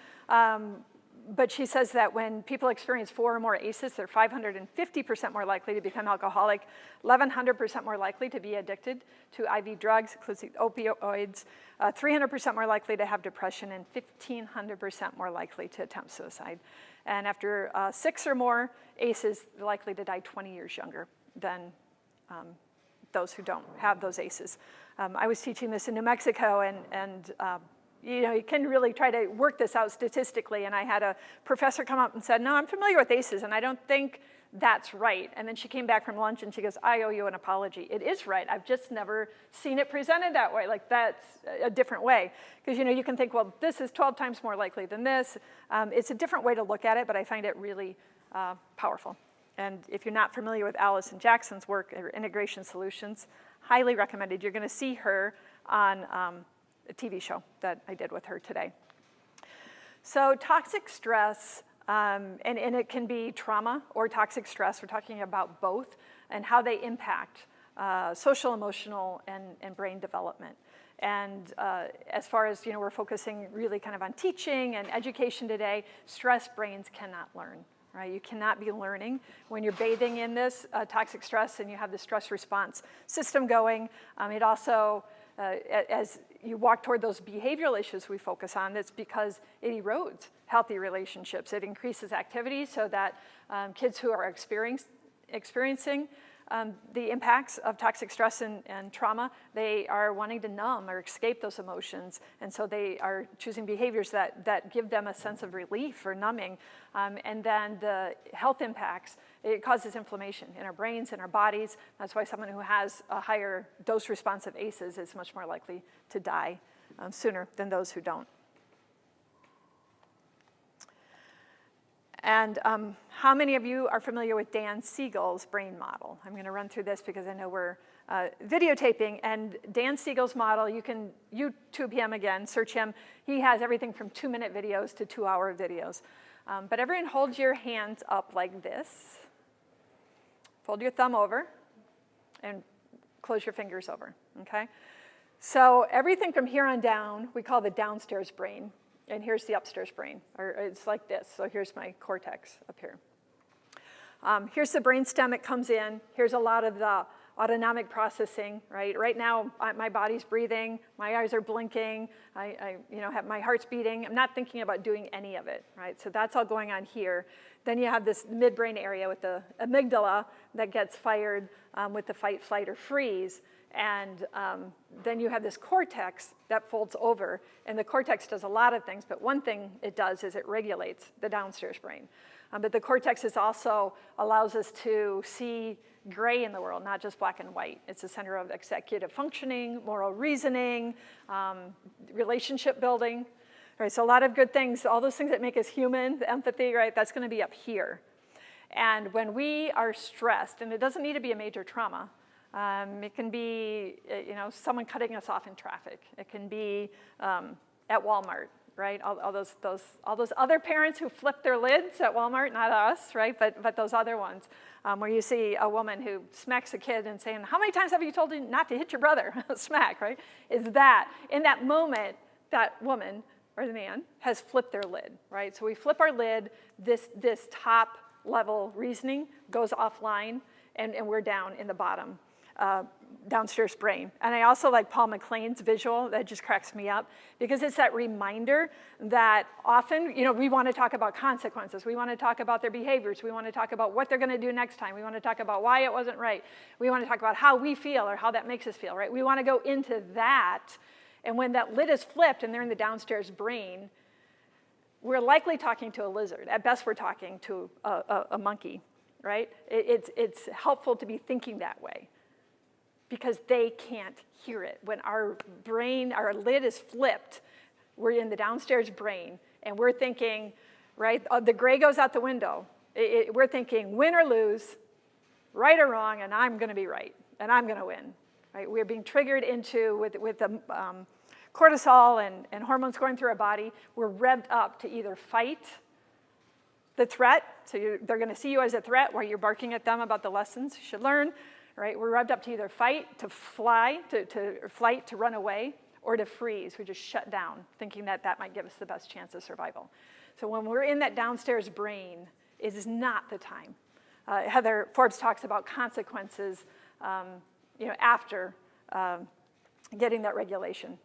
But she says that when people experience 4 or more ACEs, they're 550% more likely to become alcoholic, 1,100% more likely to be addicted to IV drugs, including opioids, 300% more likely to have depression, and 1,500% more likely to attempt suicide. And after 6 or more ACEs, they're likely to die 20 years younger than those who don't have those ACEs. I was teaching this in New Mexico, and you can really try to work this out statistically. And I had a professor come up and said, no, I'm familiar with ACEs, and I don't think that's right. And then she came back from lunch, and she goes, I owe you an apology. It is right. I've just never seen it presented that way. Like, that's a different way. Because, you can think, well, this is 12 times more likely than this. It's a different way to look at it, but I find it really powerful. And if you're not familiar with Allison Jackson's work, or Integration Solutions, highly recommended. You're going to see her on a TV show that I did with her today. So toxic stress, and it can be trauma or toxic stress. We're talking about both and how they impact social, emotional, and brain development. And as far as, we're focusing really kind of on teaching and education today, stress brains cannot learn. Right? You cannot be learning when you're bathing in this toxic stress and you have the stress response system going. It also, as you walk toward those behavioral issues we focus on, that's because it erodes healthy relationships. It increases activity so that kids who are experiencing the impacts of toxic stress and trauma, they are wanting to numb or escape those emotions. And so they are choosing behaviors that give them a sense of relief or numbing. And then the health impacts, it causes inflammation in our brains, in our bodies. That's why someone who has a higher dose response of ACEs is much more likely to die sooner than those who don't. And how many of you are familiar with Dan Siegel's brain model? I'm going to run through this because I know we're videotaping. And Dan Siegel's model, you can YouTube him again, search him. He has everything from 2-minute videos to 2-hour videos. But everyone hold your hands up like this. Fold your thumb over and close your fingers over, okay? So everything from here on down, we call the downstairs brain. And here's the upstairs brain, or it's like this. So here's my cortex up here. Here's the brainstem. It comes in. Here's a lot of the autonomic processing, right? Right now, my body's breathing. My eyes are blinking. I have my heart's beating. I'm not thinking about doing any of it, right? So that's all going on here. Then you have this midbrain area with the amygdala that gets fired with the fight, flight, or freeze. And then you have this cortex that folds over. And the cortex does a lot of things, but one thing it does is it regulates the downstairs brain. But the cortex also allows us to see gray in the world, not just black and white. It's the center of executive functioning, moral reasoning, relationship building. Right, so a lot of good things, all those things that make us human, the empathy, right, that's going to be up here. And when we are stressed, and it doesn't need to be a major trauma, it can be, someone cutting us off in traffic. It can be at Walmart, right? All those other parents who flip their lids at Walmart, not us, right? But those other ones, where you see a woman who smacks a kid and saying, "How many times have you told him not to hit your brother?" Smack, right? Is that in that moment that woman or the man has flipped their lid, right? So we flip our lid, this top level reasoning goes offline, and we're down in the bottom, downstairs brain. And I also like Paul McLean's visual. That just cracks me up, because it's that reminder that often, we want to talk about consequences. We want to talk about their behaviors. We want to talk about what they're going to do next time. We want to talk about why it wasn't right. We want to talk about how we feel or how that makes us feel, right? We want to go into that. And when that lid is flipped and they're in the downstairs brain, we're likely talking to a lizard. At best, we're talking to a monkey, right? It's helpful to be thinking that way, because they can't hear it. When our brain, our lid is flipped, we're in the downstairs brain, and we're thinking, right, the gray goes out the window. We're thinking win or lose, right or wrong, and I'm gonna be right, and I'm gonna win, right? We're being triggered into, with the cortisol and hormones going through our body, we're revved up to either fight the threat, so they're gonna see you as a threat while you're barking at them about the lessons you should learn, right? We're revved up to either fight, to fly, flight, to run away, or to freeze. We just shut down, thinking that might give us the best chance of survival. So when we're in that downstairs brain, it is not the time. Heather Forbes talks about consequences, after getting that regulation.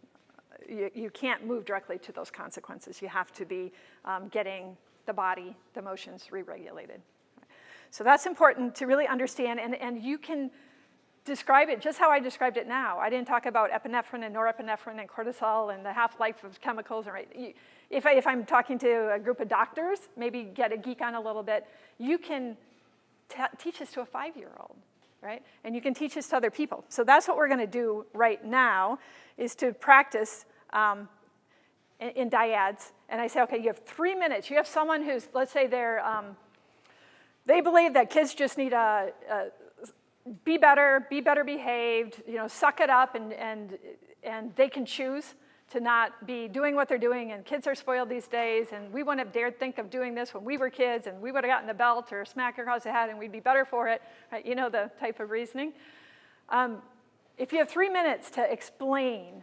You can't move directly to those consequences. You have to be getting the body, the emotions re-regulated. So that's important to really understand, and you can describe it just how I described it now. I didn't talk about epinephrine and norepinephrine and cortisol and the half-life of chemicals. Right? If I'm talking to a group of doctors, maybe get a geek on a little bit, you can teach this to a 5-year-old, right? And you can teach this to other people. So that's what we're going to do right now, is to practice in dyads. And I say, okay, you have 3 minutes. You have someone who's, let's say they believe that kids just need to be better behaved, suck it up, and they can choose to not be doing what they're doing, and kids are spoiled these days, and we wouldn't have dared think of doing this when we were kids, and we would have gotten the belt or a smack across the head, and we'd be better for it, right? You know the type of reasoning. If you have 3 minutes to explain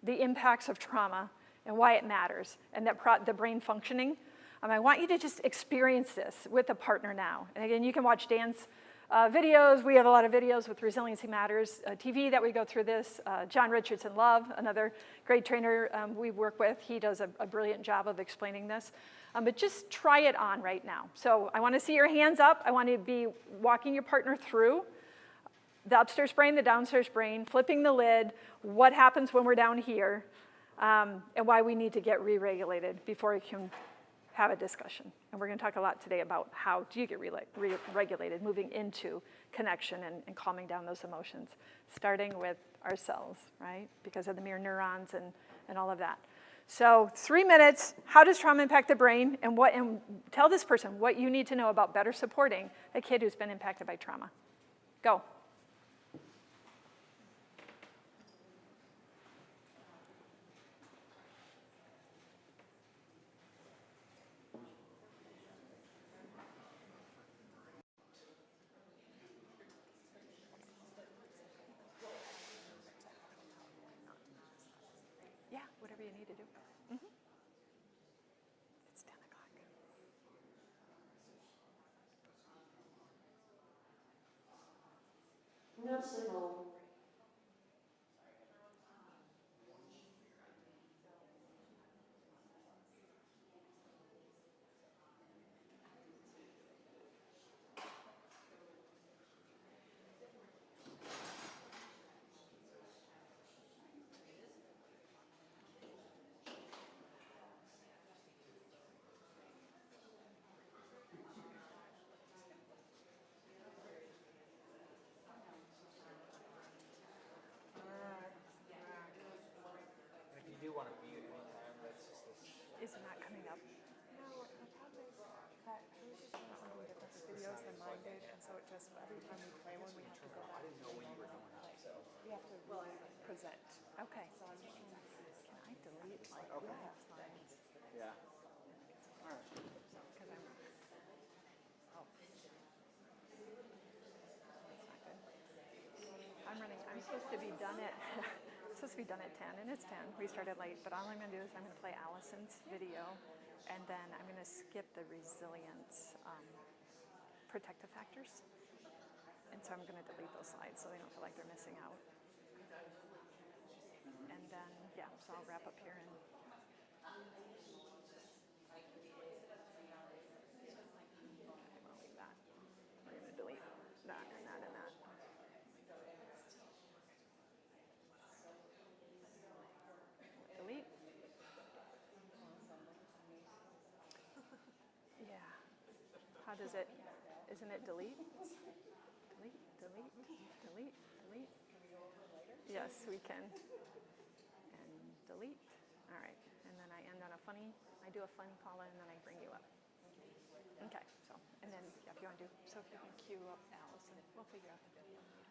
the impacts of trauma and why it matters, and the brain functioning, I want you to just experience this with a partner now. And again, you can watch Dan's videos. We have a lot of videos with Resiliency Matters TV that we go through this. John Richardson Love, another great trainer we work with, he does a brilliant job of explaining this. But just try it on right now. So I want to see your hands up. I want to be walking your partner through the upstairs brain, the downstairs brain, flipping the lid, what happens when we're down here, and why we need to get re-regulated before we can have a discussion. And we're going to talk a lot today about how do you get re-regulated, moving into connection and calming down those emotions, starting with ourselves, right? Because of the mirror neurons and all of that. So 3 minutes, how does trauma impact the brain? And tell this person what you need to know about better supporting a kid who's been impacted by trauma. Go. Yeah, whatever you need to do. Mm-hmm. It's 10 o'clock. No signal. If you do want to mute anytime, that's just this. Is it not coming up? No, the problem is that hers is doing something different with videos than mine did, and so it just, every time we play one, we have to go back. I didn't know when you were doing that, so. We have to present. Okay. So I'm just trying to see. Can I delete my Okay. things? Yeah. All right. Because I'm, oh. That's not good. I'm supposed to be done at supposed to be done at 10, and it's 10. We started late, but all I'm going to do is I'm going to play Allison's video, and then I'm going to skip the resilience protective factors. And so I'm going to delete those slides so they don't feel like they're missing out. And then, yeah, so I'll wrap up here and I'll leave that. We're going to delete that and that and that. Delete. Yeah. How does it, isn't it delete? Delete, delete, delete, delete. Yes, we can. And delete. All right. And then I end on a funny, I do a funny Paula, and then I bring you up. Okay, so, and then if you want to do, so if you can cue up Allison, we'll figure out the video later.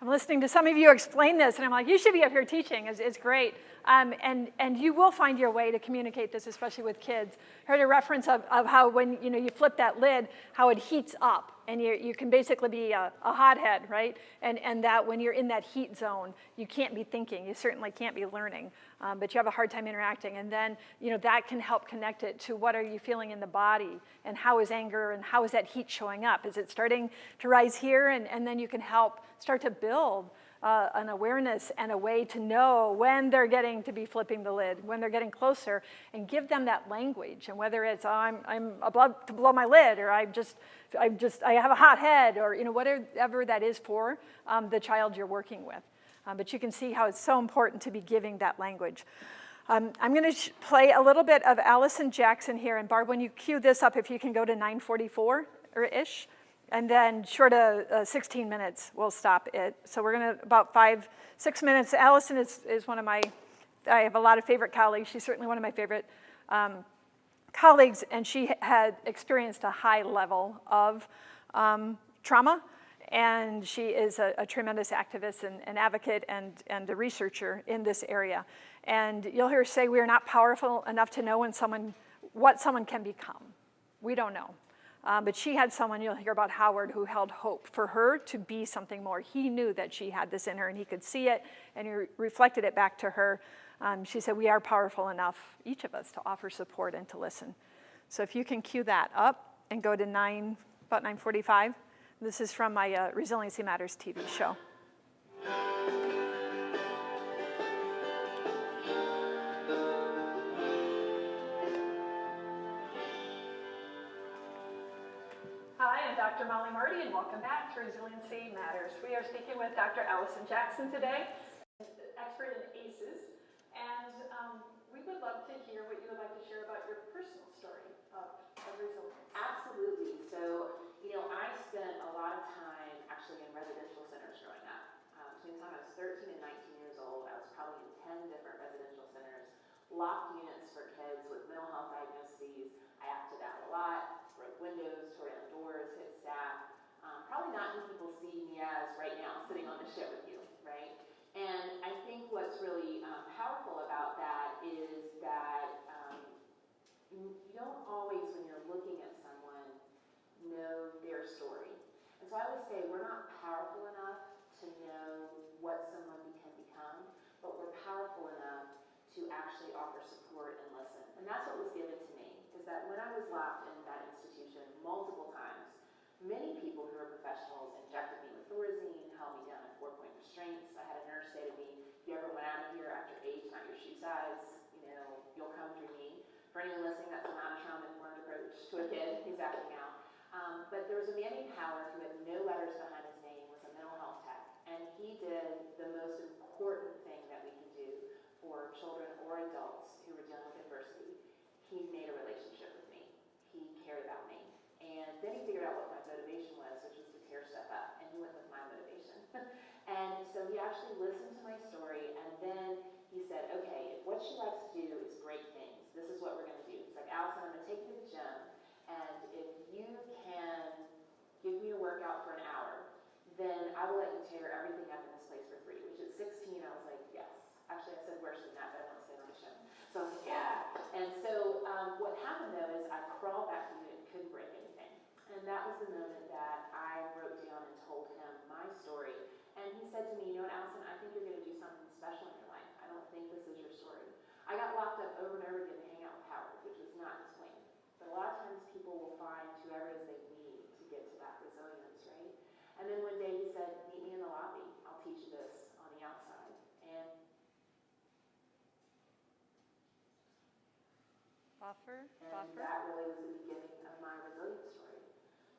I'm listening to some of you explain this, and I'm like, you should be up here teaching. It's great. And you will find your way to communicate this, especially with kids. I heard a reference of how when you flip that lid, how it heats up. And you can basically be a hothead, right? And that when you're in that heat zone, you can't be thinking. You certainly can't be learning. But you have a hard time interacting. And then that can help connect it to what are you feeling in the body, and how is anger, and how is that heat showing up? Is it starting to rise here? And then you can help start to build an awareness and a way to know when they're getting to be flipping the lid, when they're getting closer, and give them that language. And whether it's I'm about to blow my lid, or I have a hot head, or whatever that is for the child you're working with. But you can see how it's so important to be giving that language. I'm going to play a little bit of Allison Jackson here. And Barb, when you cue this up, if you can go to 9:44-ish. And then short of 16 minutes, we'll stop it. So we're going to, about 5-6 minutes. Allison is one of my, I have a lot of favorite colleagues. She's certainly one of my favorite colleagues, and she had experienced a high level of trauma. And she is a tremendous activist and advocate and a researcher in this area. And you'll hear her say, we are not powerful enough to know what someone can become. We don't know. But she had someone, you'll hear about Howard, who held hope for her to be something more. He knew that she had this in her, and he could see it, and he reflected it back to her. She said, we are powerful enough, each of us, to offer support and to listen. So if you can cue that up and go to about 9:45. This is from my Resiliency Matters TV show. Hi, I'm Dr. Molly Marty, and welcome back to Resiliency Matters. We are speaking with Dr. Allison Jackson today, expert in ACEs, and we would love to hear what you would like to share about your personal story of resilience. Absolutely. So, I spent a lot of time actually in residential centers growing up. Between the time I was 13 and 19 years old, I was probably in 10 different residential centers, locked units for kids with mental health diagnoses. I acted out a lot, broke windows, tore down doors, hit staff. Probably not who people see me as right now, sitting on the show with you, right? And I think what's really powerful about that is that you don't always, when you're looking at someone, know their story. And so I always say we're not powerful enough to know what someone can become, but we're powerful enough to actually offer support and listen. And that's what was given to me. is that when I was locked in that institution multiple times, many people who are professionals injected me with Thorazine, held me down in 4-point restraints. I had a nurse say to me, if you ever went out of here after 8, not your shoe size, you'll come through me. For anyone listening, that's not a trauma-informed approach to a kid. He's acting out. But there was a man named Howard who had no letters behind his name, was a mental health tech, and he did the most important thing that we can do for children or adults who were dealing with adversity. He made a relationship with me. He cared about me. And then he figured out what my motivation was, which was to tear stuff up, and he went with my motivation. And so he actually listened to my story, and then he said, okay, if what she likes to do is break things, this is what we're going to do. He's like, Allison, I'm going to take you to the gym, and if you can give me a workout for an hour, then I will let you tear everything up in this place for free, which at 16, I was like, yes. Actually, I said worse than that, but I want to say it on the show. So I was like, yeah. And so what happened, though, is I crawled back to you and couldn't break anything. And that was the moment that I wrote down and told him my story. And he said to me, you know what, Allison, I think you're going to do something special in your life. I don't think this is your story. I got locked up over and over again to hang out with Howard, which was not his plan. But a lot of times people will find whoever it is they need to get to that resilience, right? And then one day he said, meet me in the lobby. I'll teach you this on the outside. And Buffer. that really was the beginning of my resilience story.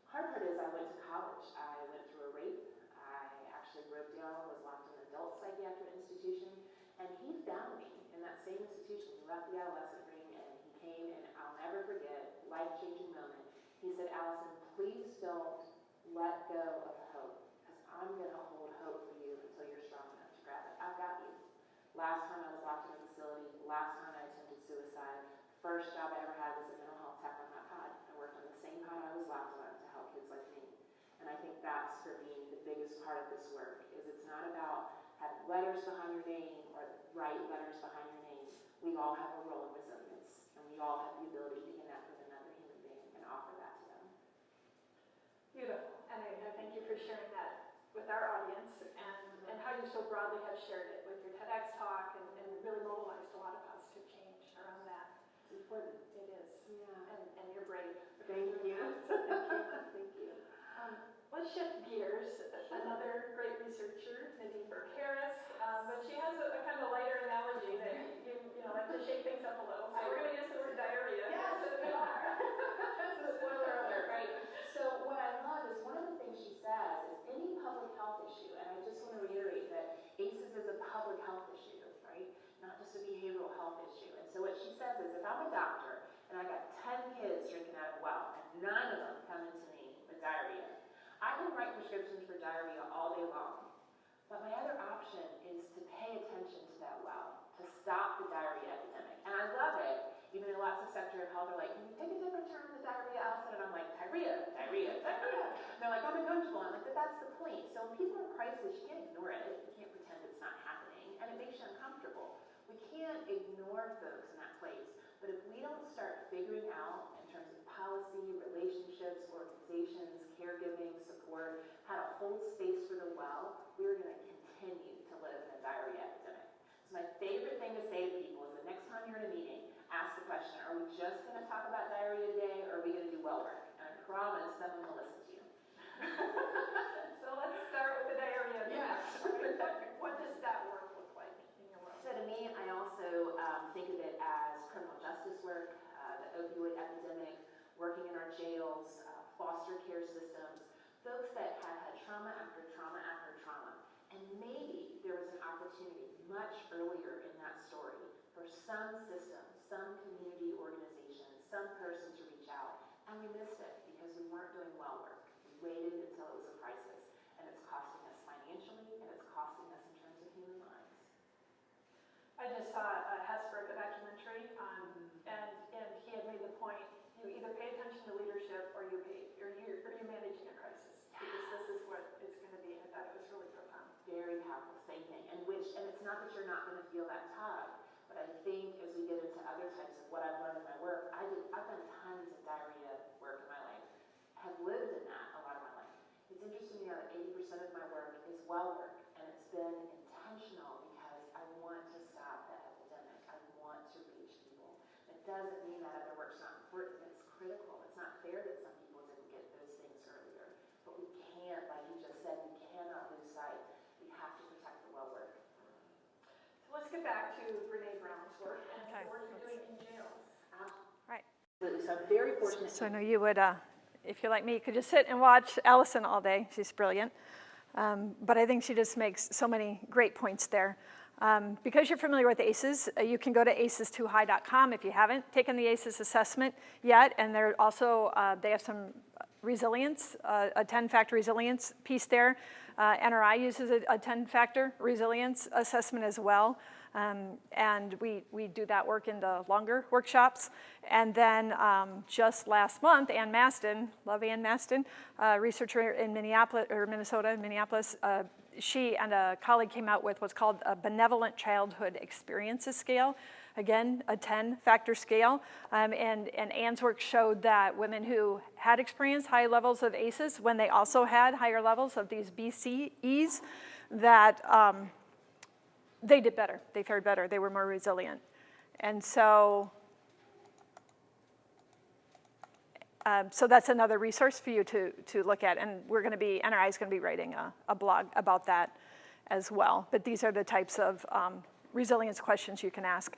Hard part is I went to college. I went through a rape. I actually broke down, was locked in an adult psychiatric institution, and he found me in that same institution. He left the adolescent ring, and he came, and I'll never forget, life-changing moment. He said, Allison, please don't let go of hope, because I'm going to hold hope for you until you're strong enough to grab it. I've got you. Last time I was locked in a facility, last time I attempted suicide, first job I ever had was a mental health tech on that pod. I worked on the same pod I was locked on to help kids like me. And I think that's, for me, the biggest part of this work, is it's not about having letters behind your name or write letters behind your name. We all have a role in resilience, and we all have the ability to connect with another human being and offer that to them. Beautiful, and I thank you for sharing that with our audience, and how you so broadly have shared it with your TEDx talk, and really mobilized a lot of positive change around that. It's important. It is. Yeah. And you're brave. Thank you. So thank you. Thank you. Let's shift gears. Another great researcher, Nadine Burke-Harris, but she has a kind of a lighter analogy that you know, like to shake things up a little. So we're going to use the word diarrhea. Yes, we are. That's a spoiler alert, right? So what I love is one of the things she says is any public health issue, and I just want to reiterate that ACEs is a public health issue, right? Not just a behavioral health issue. And so what she says is, if I'm a doctor and I got 10 kids drinking out of a well and 9 of them come into me with diarrhea, I can write prescriptions for diarrhea all day long. But my other option is to pay attention to that well, to stop the diarrhea epidemic. And I love it, even in lots of sector of health are like, can you pick a different term than diarrhea, Allison? And I'm like, diarrhea. And they're like, I'm uncomfortable. I'm like, but that's the point. So when people are in crisis, you can't ignore it. You can't pretend it's not happening. And it makes you uncomfortable. We can't ignore folks in that place. But if we don't start figuring out, in terms of policy, relationships, organizations, caregiving, support, how to hold space for the well, we're going to continue to live in a diarrhea epidemic. So my favorite thing to say to people is the next time you're in a meeting, ask the question, are we just going to talk about diarrhea today, or are we going to do well work? And I promise someone will listen to you. So let's start with the diarrhea. Yes. What does that work look like in your world? So to me, I also think of it as criminal justice work, the opioid epidemic, working in our jails, foster care systems, folks that have had trauma after trauma after trauma. And maybe there was an opportunity much earlier in that story for some system, some community organization, some person to reach out. And we missed it because we weren't doing well work. We waited until it was a crisis. And it's costing us financially, and it's costing us in terms of human lives. I just saw a Hesberg documentary, and he had made the point, you either pay attention to leadership or you're managing a crisis, because this is what it's going to be. And I thought it was really profound. Very powerful, same thing. And it's not that you're not going to feel that tug, but I think as we get into other types of what I've learned in my work, I've done tons of diarrhea work in my life, have lived in that a lot of my life. It's interesting to know that 80% of my work is well work, and it's been intentional because I want to stop the epidemic. I want to reach people. It doesn't mean that other work's not important. It's critical. It's not fair that some people didn't get those things earlier. But we can't, like you just said, we cannot lose sight. We have to protect the well work. So let's get back to Brene Brown's work and The work you're doing in jails. Right. Absolutely. So I'm very fortunate. So I know you would, if you're like me, you could just sit and watch Allison all day. She's brilliant. But I think she just makes so many great points there. Because you're familiar with ACEs, you can go to aces2high.com if you haven't taken the ACEs assessment yet. And they're also, they have some resilience, a 10-factor resilience piece there. NRI uses a 10-factor resilience assessment as well. And we do that work in the longer workshops. And then just last month, Ann Maston, love Ann Maston, researcher in Minneapolis, or Minnesota, Minneapolis, she and a colleague came out with what's called a benevolent childhood experiences scale. Again, a 10-factor scale. And Ann's work showed that women who had experienced high levels of ACEs, when they also had higher levels of these BCEs, that they did better. They fared better. They were more resilient. And so, so that's another resource for you to look at. And NRI is going to be writing a blog about that as well. But these are the types of resilience questions you can ask.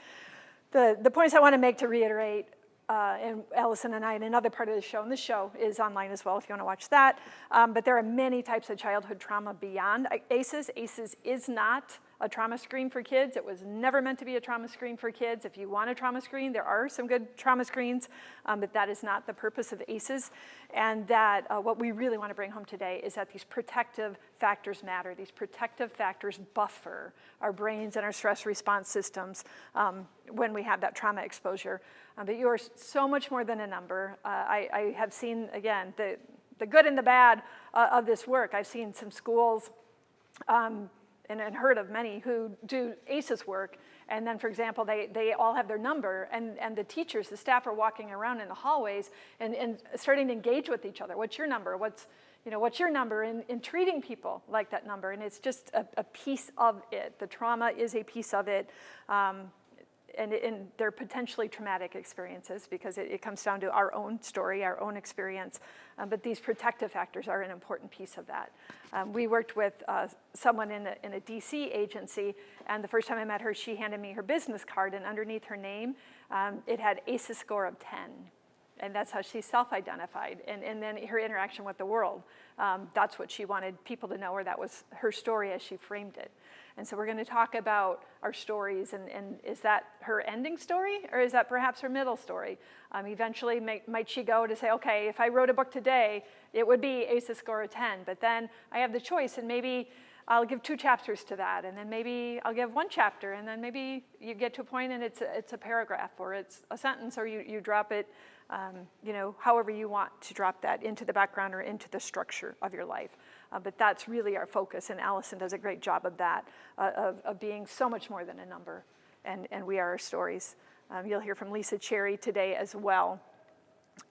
The points I want to make to reiterate, and Allison and I in another part of the show, and this show is online as well if you want to watch that, but there are many types of childhood trauma beyond ACEs. ACEs is not a trauma screen for kids. It was never meant to be a trauma screen for kids. If you want a trauma screen, there are some good trauma screens, but that is not the purpose of ACEs. And that what we really want to bring home today is that these protective factors matter. These protective factors buffer our brains and our stress response systems when we have that trauma exposure. But you are so much more than a number. I have seen, again, the good and the bad of this work. I've seen some schools and heard of many who do ACEs work, and then, for example, they all have their number, and the teachers, the staff are walking around in the hallways and starting to engage with each other. What's your number? What's your number in treating people like that number? And it's just a piece of it. The trauma is a piece of it. And they're potentially traumatic experiences because it comes down to our own story, our own experience. But these protective factors are an important piece of that. We worked with someone in a DC agency, and the first time I met her, she handed me her business card, and underneath her name, it had ACEs score of 10. And that's how she self-identified. And then her interaction with the world, that's what she wanted people to know, or that was her story as she framed it. And so we're going to talk about our stories, and is that her ending story, or is that perhaps her middle story? Eventually, might she go to say, okay, if I wrote a book today, it would be ACEs score of 10, but then I have the choice, and maybe I'll give 2 chapters to that, and then maybe I'll give 1 chapter, and then maybe you get to a point and it's a paragraph, or it's a sentence, or you drop it, however you want to drop that into the background or into the structure of your life. But that's really our focus, and Allison does a great job of that, of being so much more than a number, and we are our stories. You'll hear from Lisa Cherry today as well.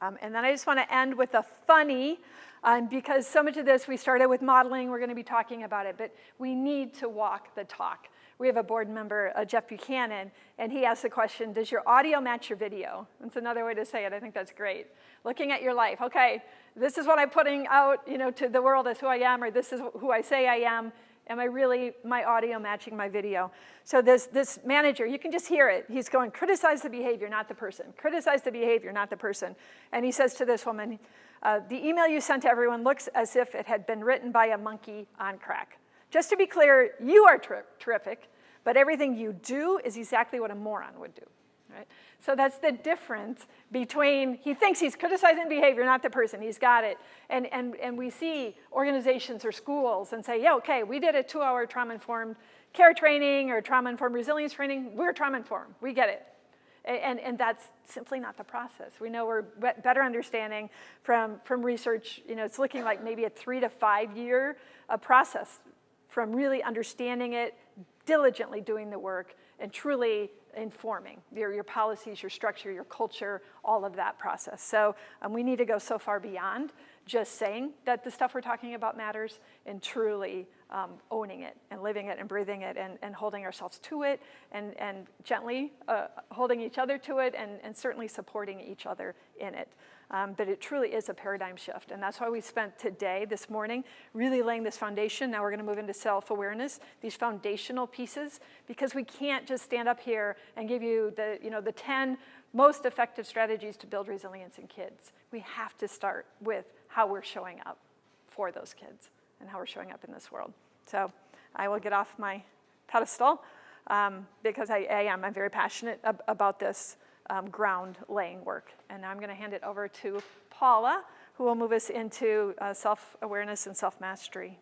And then I just want to end with a funny, because so much of this we started with modeling, we're going to be talking about it, but we need to walk the talk. We have a board member, Jeff Buchanan, and he asked the question, does your audio match your video? That's another way to say it. I think that's great. Looking at your life. Okay, this is what I'm putting out, to the world as who I am, or this is who I say I am. Am I really, my audio matching my video? So this manager, you can just hear it. He's going, criticize the behavior, not the person. Criticize the behavior, not the person. And he says to this woman, the email you sent to everyone looks as if it had been written by a monkey on crack. Just to be clear, you are terrific, but everything you do is exactly what a moron would do, right? So that's the difference between, he thinks he's criticizing behavior, not the person, he's got it. And we see organizations or schools and say, yeah, okay, we did a 2-hour trauma-informed care training or trauma-informed resilience training, we're trauma-informed, we get it. And that's simply not the process. We know we're better understanding from research, it's looking like maybe a 3 to 5 year process from really understanding it, diligently doing the work, and truly informing your policies, your structure, your culture, all of that process. So we need to go so far beyond just saying that the stuff we're talking about matters and truly owning it and living it and breathing it and holding ourselves to it and gently holding each other to it and certainly supporting each other in it. But it truly is a paradigm shift, and that's why we spent today, this morning, really laying this foundation. Now we're going to move into self-awareness, these foundational pieces, because we can't just stand up here and give you the 10 most effective strategies to build resilience in kids. We have to start with how we're showing up for those kids and how we're showing up in this world. So I will get off my pedestal because I'm very passionate about this ground laying work. And now I'm going to hand it over to Paula, who will move us into self-awareness and self-mastery.